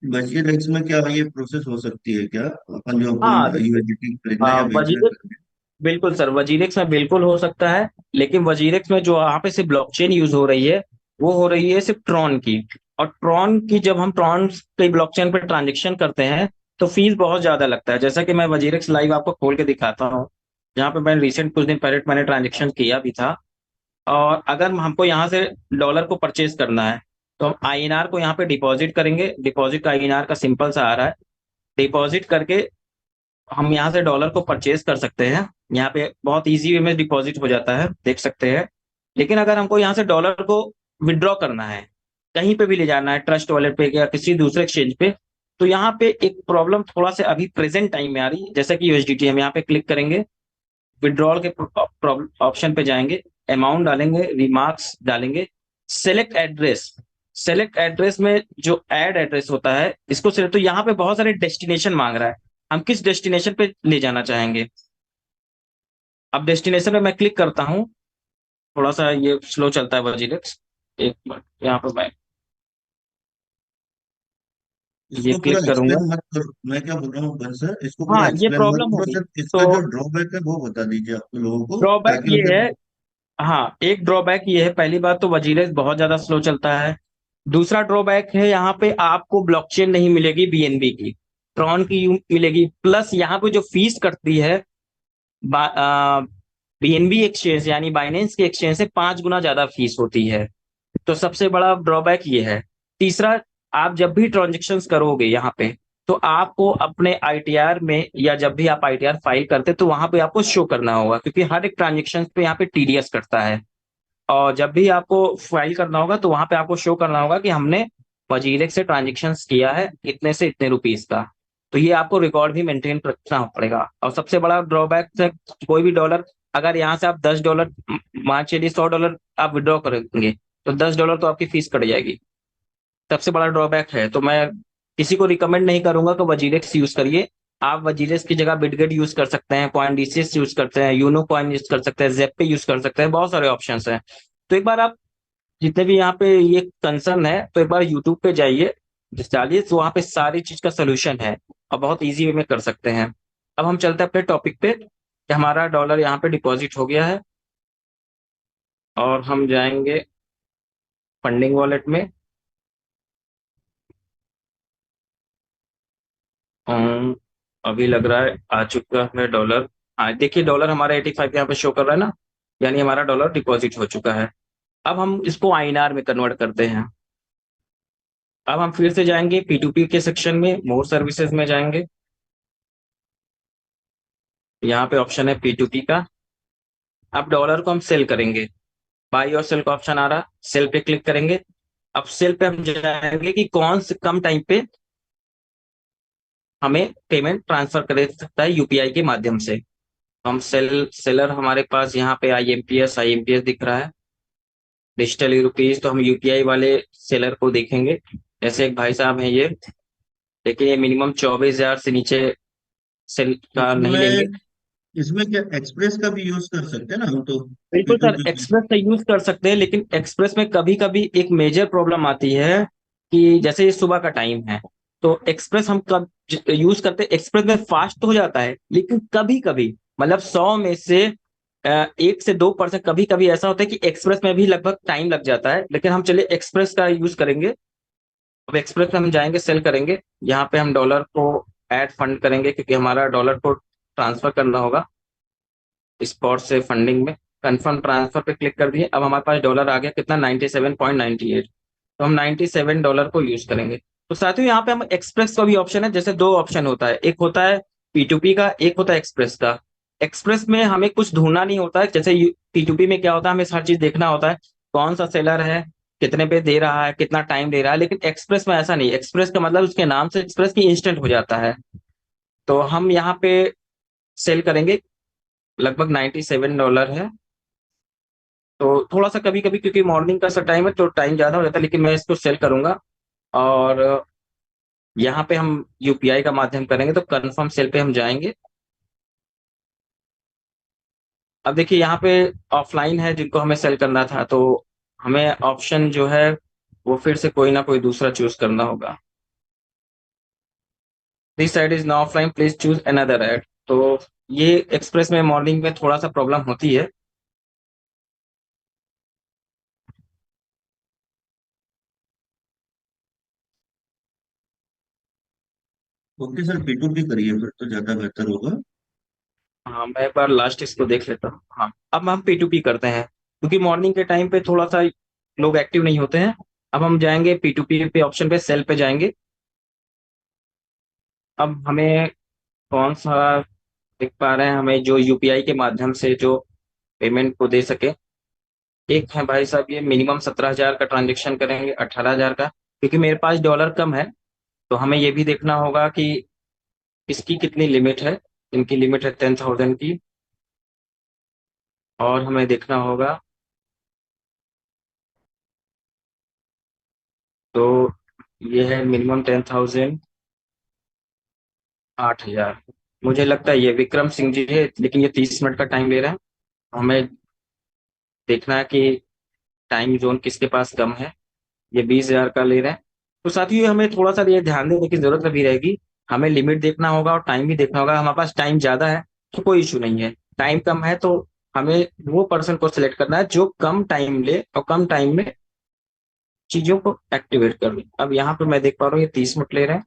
वजीर एक्स में क्या है, ये प्रोसेस हो सकती है क्या? अपन जो हाँ अपन देखिए, यूएसडीटी खरीदना या बेचना वजीरेक्स, करते बिल्कुल सर, वजीरेक्स में बिल्कुल हो सकता है। लेकिन वजीरेक्स में जो यहाँ पे सिर्फ ब्लॉकचेन यूज हो रही है, वो हो रही है सिर्फ ट्रॉन की। और ट्रॉन की जब हम ट्रॉन की ब्लॉकचेन पे ट्रांजेक्शन करते हैं तो फीस बहुत ज्यादा लगता है। जैसा कि मैं वजीरेक्स लाइव आपको खोल के दिखाता हूँ, जहाँ पे मैंने रिसेंट कुछ दिन पहले मैंने ट्रांजेक्शन किया भी था। और अगर हमको यहाँ से डॉलर को परचेज करना है, तो हम आईएनआर को यहाँ पे डिपॉजिट करेंगे। डिपॉजिट का आईएनआर का सिंपल सा आ रहा है। डिपॉजिट करके हम यहाँ से डॉलर को परचेज कर सकते हैं। यहाँ पे बहुत इजी वे में डिपॉजिट हो जाता है, देख सकते हैं। लेकिन अगर हमको यहाँ से डॉलर को विड्रॉ करना है, कहीं पे भी ले जाना है, ट्रस्ट वॉलेट पे या किसी दूसरे एक्सचेंज पे, तो यहाँ पे एक प्रॉब्लम थोड़ा सा अभी प्रेजेंट टाइम में आ रही है। जैसा कि यूएसडीटी, हम यहाँ पे क्लिक करेंगे, विड्रॉल के ऑप्शन पे जाएंगे, अमाउंट डालेंगे, रिमार्क्स डालेंगे, सेलेक्ट एड्रेस। सेलेक्ट एड्रेस में जो ऐड एड्रेस होता है इसको सिलेक्ट, तो यहाँ पे बहुत सारे डेस्टिनेशन मांग रहा है। हम किस डेस्टिनेशन पे ले जाना चाहेंगे? अब डेस्टिनेशन में मैं क्लिक करता हूँ। थोड़ा सा ये स्लो चलता है वर्जिलेक्स, एक मिनट यहाँ पे मैं ये इसको पूरा क्लिक करूंगा। एक्सप्लेन मत करो, मैं क्या बोल रहा हूँ बन सर, इसको पूरा हाँ, ये एक्सप्लेन मत प्रॉब्लम करो, होगी। सिर्फ तो इसका जो ड्रॉबैक है वो बता दीजिए आप लोगों को, ड्रॉबैक ताकि ये उनके। है, हाँ एक ड्रॉबैक ये है, पहली बात तो वजीरेस बहुत ज्यादा स्लो चलता है। दूसरा ड्रॉबैक है, यहाँ पे आपको ब्लॉकचेन नहीं मिलेगी बीएनबी की, ट्रॉन की मिलेगी। प्लस यहाँ पे जो फीस कटती है बीएनबी एक्सचेंज यानी बाइनेंस के एक्सचेंज से 5 गुना ज्यादा फीस होती है। तो सबसे बड़ा ड्रॉबैक ये है। तीसरा, आप जब भी ट्रांजेक्शन्स करोगे यहाँ पे, तो आपको अपने आईटीआर में, या जब भी आप आईटीआर फाइल करते तो वहां पे आपको शो करना होगा, क्योंकि हर एक ट्रांजेक्शन पे यहाँ पे टीडीएस कटता है। और जब भी आपको फाइल करना होगा तो वहां पे आपको शो करना होगा कि हमने वजीरेक्स से ट्रांजेक्शन किया है इतने से इतने रुपीस का। तो ये आपको रिकॉर्ड भी मेंटेन रखना पड़ेगा। और सबसे बड़ा ड्रॉबैक है, कोई भी डॉलर, अगर यहाँ से आप 10 डॉलर, मान चलिए 100 डॉलर आप विड्रॉ करेंगे, तो 10 डॉलर तो आपकी फीस कट जाएगी। सबसे बड़ा ड्रॉबैक है। तो मैं किसी को रिकमेंड नहीं करूंगा कि वजीरेक्स यूज करिए। आप वजीरेक्स की जगह बिटगेट यूज कर सकते हैं, कॉइन डीसीएस यूज करते हैं, यूनो कॉइन यूज कर सकते हैं, जेप पे यूज कर सकते हैं, बहुत सारे ऑप्शन हैं। तो एक बार आप, जितने भी यहाँ पे ये कंसर्न है, तो एक बार यूट्यूब पे जाइए, डालिए, तो वहाँ पे सारी चीज का सोल्यूशन है और बहुत इजी वे में कर सकते हैं। अब हम चलते हैं अपने टॉपिक पे कि हमारा डॉलर यहाँ पे डिपॉजिट हो गया है, और हम जाएंगे फंडिंग वॉलेट में। अम, अभी लग रहा है आ चुका है डॉलर। हाँ देखिए, डॉलर हमारा 85 यहाँ पे शो कर रहा है ना, यानी हमारा डॉलर डिपॉजिट हो चुका है। अब हम इसको आईएनआर में कन्वर्ट करते हैं। अब हम फिर से जाएंगे P2P के सेक्शन में, मोर सर्विसेज में जाएंगे। यहाँ पे ऑप्शन है P2P का। अब डॉलर को हम सेल करेंगे, बाई और सेल का ऑप्शन आ रहा, सेल पे क्लिक करेंगे। अब सेल पे हम जाएंगे कि कौन से कम टाइम पे हमें पेमेंट ट्रांसफर कर सकता है यूपीआई के माध्यम से। हम सेलर हमारे पास यहाँ पे आईएमपीएस दिख रहा है, डिजिटल रुपीज। तो हम यूपीआई वाले सेलर को देखेंगे। जैसे एक भाई साहब हैं ये, लेकिन ये मिनिमम 24,000 से नीचे सेल का नहीं लेंगे। इसमें इसमें क्या एक्सप्रेस का भी यूज कर सकते हैं ना हम तो, बिल्कुल सर, P2P की। एक्सप्रेस का यूज कर सकते हैं, लेकिन एक्सप्रेस में कभी कभी एक मेजर प्रॉब्लम आती है कि जैसे ये सुबह का टाइम है, तो एक्सप्रेस हम कब यूज करते हैं, एक्सप्रेस में फास्ट तो हो जाता है, लेकिन कभी कभी, मतलब 100 में से 1 से 2% कभी कभी ऐसा होता है कि एक्सप्रेस में भी लगभग टाइम लग जाता है। लेकिन हम चलिए एक्सप्रेस का यूज करेंगे। अब एक्सप्रेस में हम जाएंगे, सेल करेंगे। यहाँ पे हम डॉलर को ऐड फंड करेंगे, क्योंकि हमारा डॉलर को ट्रांसफर करना होगा स्पॉट से फंडिंग में। कंफर्म ट्रांसफर पे क्लिक कर दिए। अब हमारे पास डॉलर आ गया कितना, 97.98। तो हम 97 डॉलर को यूज करेंगे। तो साथियों, यहाँ पे हम एक्सप्रेस का भी ऑप्शन है। जैसे दो ऑप्शन होता है, एक होता है P2P का, एक होता है एक्सप्रेस का। एक्सप्रेस में हमें कुछ ढूंढना नहीं होता है, जैसे P2P में क्या होता है, हमें हर चीज देखना होता है, कौन सा सेलर है, कितने पे दे रहा है, कितना टाइम दे रहा है। लेकिन एक्सप्रेस में ऐसा नहीं। एक्सप्रेस का मतलब उसके नाम से एक्सप्रेस की इंस्टेंट हो जाता है। तो हम यहाँ पे सेल करेंगे, लगभग 97 डॉलर है। तो थोड़ा सा कभी कभी, क्योंकि मॉर्निंग का सा टाइम है तो टाइम ज्यादा हो जाता है, लेकिन मैं इसको सेल करूंगा। और यहाँ पे हम यूपीआई का माध्यम करेंगे, तो कंफर्म सेल पे हम जाएंगे। अब देखिए यहाँ पे ऑफलाइन है जिनको हमें सेल करना था, तो हमें ऑप्शन जो है वो फिर से कोई ना कोई दूसरा चूज करना होगा। This side is not offline, please choose another ad. तो ये एक्सप्रेस में मॉर्निंग में थोड़ा सा प्रॉब्लम होती है। ओके सर, P2P करिए फिर तो ज्यादा बेहतर होगा। हाँ, मैं एक बार लास्ट इसको देख लेता हूँ। हाँ, अब हम P2P करते हैं, क्योंकि मॉर्निंग के टाइम पे थोड़ा सा लोग एक्टिव नहीं होते हैं। अब हम जाएंगे P2P पे ऑप्शन पे, सेल पे जाएंगे। अब हमें कौन सा दिख पा रहे हैं, हमें जो यूपीआई के माध्यम से जो पेमेंट को दे सके। एक है भाई साहब, ये मिनिमम 17,000 का ट्रांजेक्शन करेंगे, 18,000 का, क्योंकि मेरे पास डॉलर कम है। तो हमें ये भी देखना होगा कि इसकी कितनी लिमिट है। इनकी लिमिट है 10,000 की। और हमें देखना होगा, तो ये है मिनिमम 10,000, 8,000। मुझे लगता है ये विक्रम सिंह जी है, लेकिन ये 30 मिनट का टाइम ले रहे हैं। हमें देखना है कि टाइम जोन किसके पास कम है। ये 20,000 का ले रहे हैं। तो साथियों, ये हमें थोड़ा सा ये ध्यान देने की जरूरत अभी रहेगी। हमें लिमिट देखना होगा और टाइम भी देखना होगा। हमारे पास टाइम ज्यादा है तो कोई इशू नहीं है, टाइम कम है तो हमें वो पर्सन को सिलेक्ट करना है जो कम टाइम ले और कम टाइम में चीजों को एक्टिवेट कर ले। अब यहाँ पे मैं देख पा रहा हूँ ये 30 मिनट ले रहे हैं,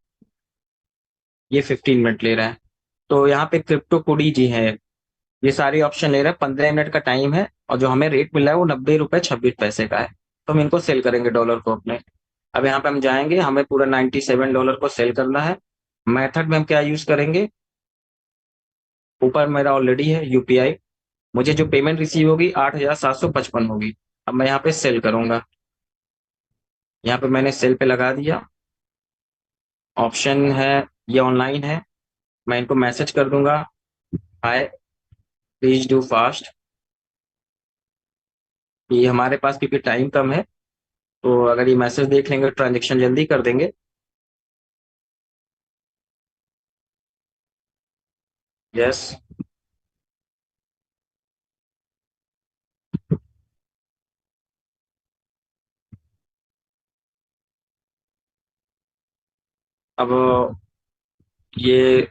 ये 15 मिनट ले रहा है। तो यहाँ पे क्रिप्टो कोडी जी है, ये सारे ऑप्शन ले रहे हैं। 15 मिनट का टाइम है और जो हमें रेट मिला है वो 90 रुपए 26 पैसे का है। तो हम इनको सेल करेंगे डॉलर को अपने। अब यहाँ पे हम जाएंगे, हमें पूरा $97 को सेल करना है। मेथड में हम क्या यूज करेंगे, ऊपर मेरा ऑलरेडी है यूपीआई। मुझे जो पेमेंट रिसीव होगी 8,755 होगी। अब मैं यहाँ पे सेल करूंगा, यहाँ पे मैंने सेल पे लगा दिया। ऑप्शन है, ये ऑनलाइन है। मैं इनको मैसेज कर दूंगा, हाय प्लीज डू फास्ट। ये हमारे पास क्योंकि टाइम कम है, तो अगर ये मैसेज देख लेंगे ट्रांजेक्शन जल्दी कर देंगे। यस। अब ये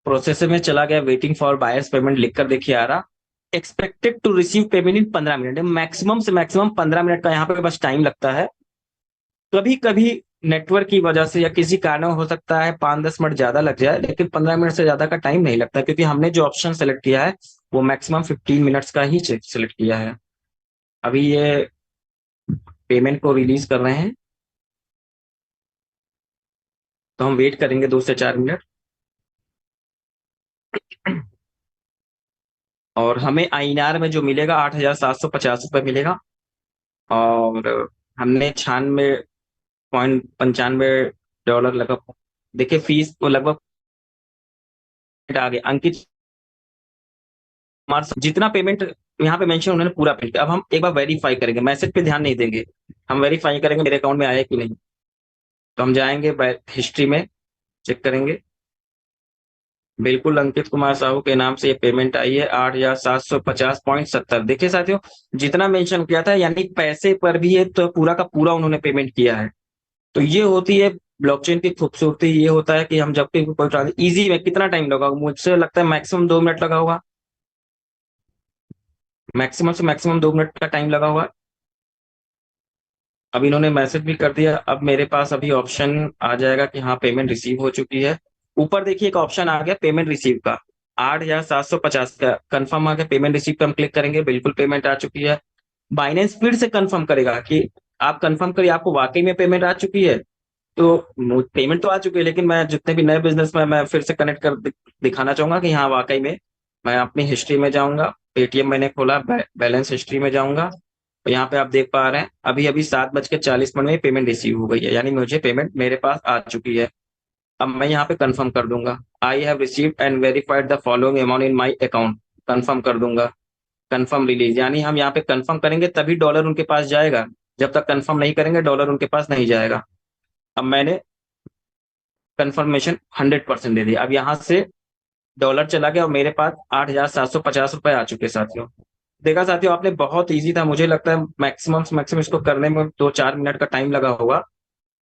प्रोसेसर में चला गया, वेटिंग फॉर बायर्स पेमेंट लिख कर देखिए आ रहा। Expected to receive payment in 15 minute. Maximum से मैक्सिमम 15 मिनट का यहाँ पे बस टाइम लगता है। कभी कभी नेटवर्क की वजह से या किसी कारण हो सकता है 5-10 मिनट ज्यादा लग जाए, लेकिन 15 मिनट से ज्यादा का टाइम नहीं लगता, क्योंकि हमने जो ऑप्शन सेलेक्ट किया है वो मैक्सिमम 15 मिनट्स का ही सिलेक्ट किया है। अभी ये पेमेंट को रिलीज कर रहे हैं, तो हम वेट करेंगे 2 से 4 मिनट। और हमें आईएनआर में जो मिलेगा 8,750 रुपये मिलेगा। और हमने 96.95 लगा। देखिए फीस वो लगभग आ गया। अंकित कुमार जितना पेमेंट यहाँ पे मेंशन उन्होंने पूरा पेमेंट। अब हम एक बार वेरीफाई करेंगे, मैसेज पे ध्यान नहीं देंगे, हम वेरीफाई करेंगे मेरे अकाउंट में आया है कि नहीं। तो हम जाएंगे हिस्ट्री में, चेक करेंगे। बिल्कुल अंकित कुमार साहू के नाम से ये पेमेंट आई है 8,750.70। देखिए साथियों, जितना मेंशन किया था, यानी पैसे पर भी ये तो पूरा का पूरा उन्होंने पेमेंट किया है। तो ये होती है ब्लॉकचेन की खूबसूरती। ये होता है कि हम जब भी कोई ट्रांजेक्शन इजी में, कितना टाइम लगा, मुझसे लगता है मैक्सिमम 2 मिनट लगा होगा, मैक्सिमम से मैक्सिमम 2 मिनट का टाइम लगा हुआ। अब इन्होंने मैसेज भी कर दिया। अब मेरे पास अभी ऑप्शन आ जाएगा कि हाँ पेमेंट रिसीव हो चुकी है। ऊपर देखिए एक ऑप्शन आ गया पेमेंट रिसीव का, 8,750 का कंफर्म आ गया। पेमेंट रिसीव पे हम क्लिक करेंगे, बिल्कुल पेमेंट आ चुकी है। बाइनेंस फिर से कंफर्म करेगा कि आप कंफर्म करिए आपको वाकई में पेमेंट आ चुकी है। तो पेमेंट तो आ चुकी है, लेकिन मैं जितने भी नए बिजनेस में मैं फिर से कनेक्ट कर दिखाना चाहूंगा कि हाँ वाकई में। मैं अपनी हिस्ट्री में जाऊंगा, पेटीएम मैंने खोला, बैलेंस हिस्ट्री में जाऊंगा। तो यहाँ पे आप देख पा रहे हैं अभी अभी 7:40 में पेमेंट रिसीव हो गई है, यानी मुझे पेमेंट मेरे पास आ चुकी है। अब मैं यहाँ पे कंफर्म कर दूंगा, I have received and verified the following amount in my account. Confirm कर दूंगा, कंफर्म रिलीज। यानी हम यहाँ पे कंफर्म करेंगे तभी डॉलर उनके पास जाएगा, जब तक कंफर्म नहीं करेंगे डॉलर उनके पास नहीं जाएगा। अब मैंने कंफर्मेशन 100% दे दिया। अब यहाँ से डॉलर चला गया और मेरे पास 8,750 रुपए आ चुके साथियों। देखा साथियों आपने, बहुत इजी था। मुझे लगता है मैक्सिमम से मैक्सिमम इसको करने में 2-4 मिनट का टाइम लगा होगा।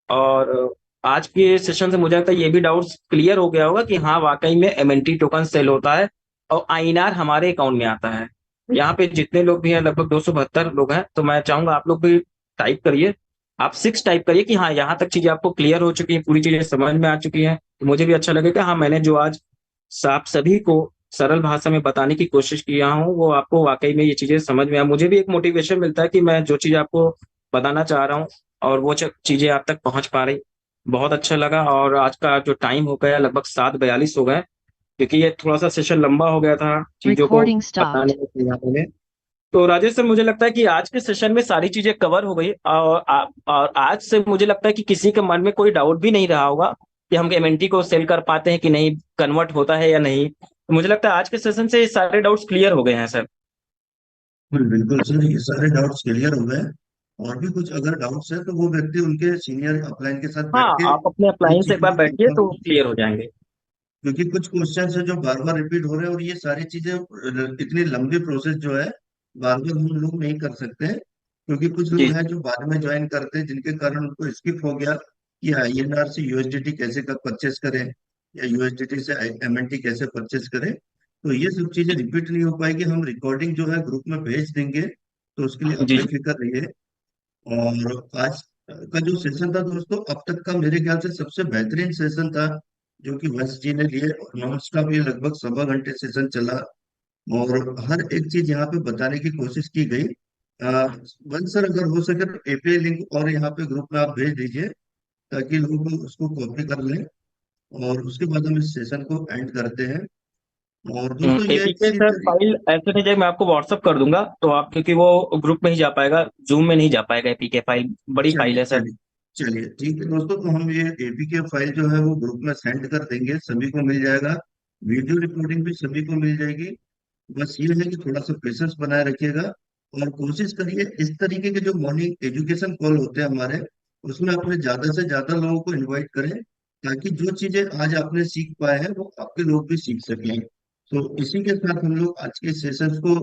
और आज के सेशन से मुझे लगता है ये भी डाउट्स क्लियर हो गया होगा कि हाँ वाकई में एमएनटी टोकन सेल होता है और आईएनआर हमारे अकाउंट में आता है। यहाँ पे जितने लोग भी हैं, लगभग 272 लोग हैं, तो मैं चाहूंगा आप लोग भी टाइप करिए, आप 6 टाइप करिए कि हाँ यहाँ तक चीजें आपको क्लियर हो चुकी है, पूरी चीजें समझ में आ चुकी हैं। तो मुझे भी अच्छा लगेगा, हाँ मैंने जो आज आप सभी को सरल भाषा में बताने की कोशिश किया हूँ वो आपको वाकई में ये चीजें समझ में आ। मुझे भी एक मोटिवेशन मिलता है कि मैं जो चीज आपको बताना चाह रहा हूँ और वो चीजें आप तक पहुंच पा रही। बहुत अच्छा लगा। और आज का जो टाइम हो गया लगभग 7:42 हो गए, क्योंकि ये थोड़ा सा सेशन लंबा हो गया था चीजों को Recording बताने stopped. में समझाने में। तो राजेश सर, मुझे लगता है कि आज के सेशन में सारी चीजें कवर हो गई, और आज से मुझे लगता है कि किसी के मन में कोई डाउट भी नहीं रहा होगा कि हम एमएनटी को सेल कर पाते हैं कि नहीं, कन्वर्ट होता है या नहीं। तो मुझे लगता है आज के सेशन से ये सारे डाउट्स क्लियर हो गए हैं सर। बिल्कुल बिल्कुल सर, ये सारे डाउट्स क्लियर हो गए। और भी कुछ अगर डाउट्स है तो वो व्यक्ति उनके सीनियर अपलाइन के साथ हाँ, बैठ के आप अपने इन अप्लायंस से एक चीजों बार को बैठिए कंफर्म, तो क्लियर हो जाएंगे। क्योंकि कुछ क्वेश्चंस है जो बार बार रिपीट हो रहे हैं और ये सारी चीजें इतनी लंबी प्रोसेस जो है बार बार हम लोग नहीं कर सकते हैं। क्योंकि कुछ लोग जी हैं जो बाद में ज्वाइन करते हैं जिनके कारण उनको स्किप हो गया कि आईएनआर से यूएसडीटी कैसे का परचेस करें या यूएसडीटी से एमएनटी कैसे परचेस करें। तो ये सब चीजें रिपीट नहीं हो पाएगी, हम रिकॉर्डिंग जो है ग्रुप में भेज देंगे, तो उसके लिए आप जी। जी बेफिक्र रहिए। और आज का जो सेशन था दोस्तों, अब तक का मेरे ख्याल से सबसे बेहतरीन सेशन था जो कि वंश जी ने लिए। और नॉन स्टॉप ये लगभग 1.25 घंटे सेशन चला और हर एक चीज यहाँ पे बताने की कोशिश की गई। वंश सर, अगर हो सके तो एपीआई लिंक और यहाँ पे ग्रुप में आप भेज दीजिए ताकि लोग उसको कॉपी कर लें। और उसके बाद हम इस सेशन को एंड करते हैं। और दोस्तों ये एपीके इसी सर तरीके, फाइल ऐसे नहीं जाए, मैं आपको व्हाट्सअप कर दूंगा तो आप, क्योंकि वो ग्रुप में ही जा पाएगा, जूम में नहीं जा पाएगा। एपीके फाइल बड़ी फाइल चलिए है सर। चलिए चलिए ठीक है दोस्तों, तो हम ये एपीके फाइल जो है वो ग्रुप में सेंड कर देंगे, सभी को मिल जाएगा। वीडियो रिकॉर्डिंग भी सभी को मिल जाएगी। बस ये है कि थोड़ा सा पेशेंस बनाए रखिएगा और कोशिश करिए इस तरीके के जो मॉर्निंग एजुकेशन कॉल होते हैं हमारे, उसमें अपने ज्यादा से ज्यादा लोगों को इनवाइट करें ताकि जो चीजें आज आपने सीख पाए हैं वो आपके लोग भी सीख सकें। तो इसी के साथ हम लोग आज के सेशंस को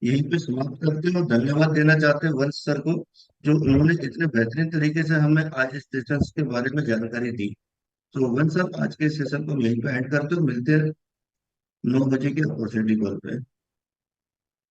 यहीं पे समाप्त करते हैं और धन्यवाद देना चाहते हैं वंश सर को, जो उन्होंने इतने बेहतरीन तरीके से हमें आज इस सेशंस के बारे में जानकारी दी। तो वंश साहब, आज के सेशन को यहीं पे एंड करते हैं, मिलते हैं 9 बजे के अपॉर्चुनिटी कॉल पे।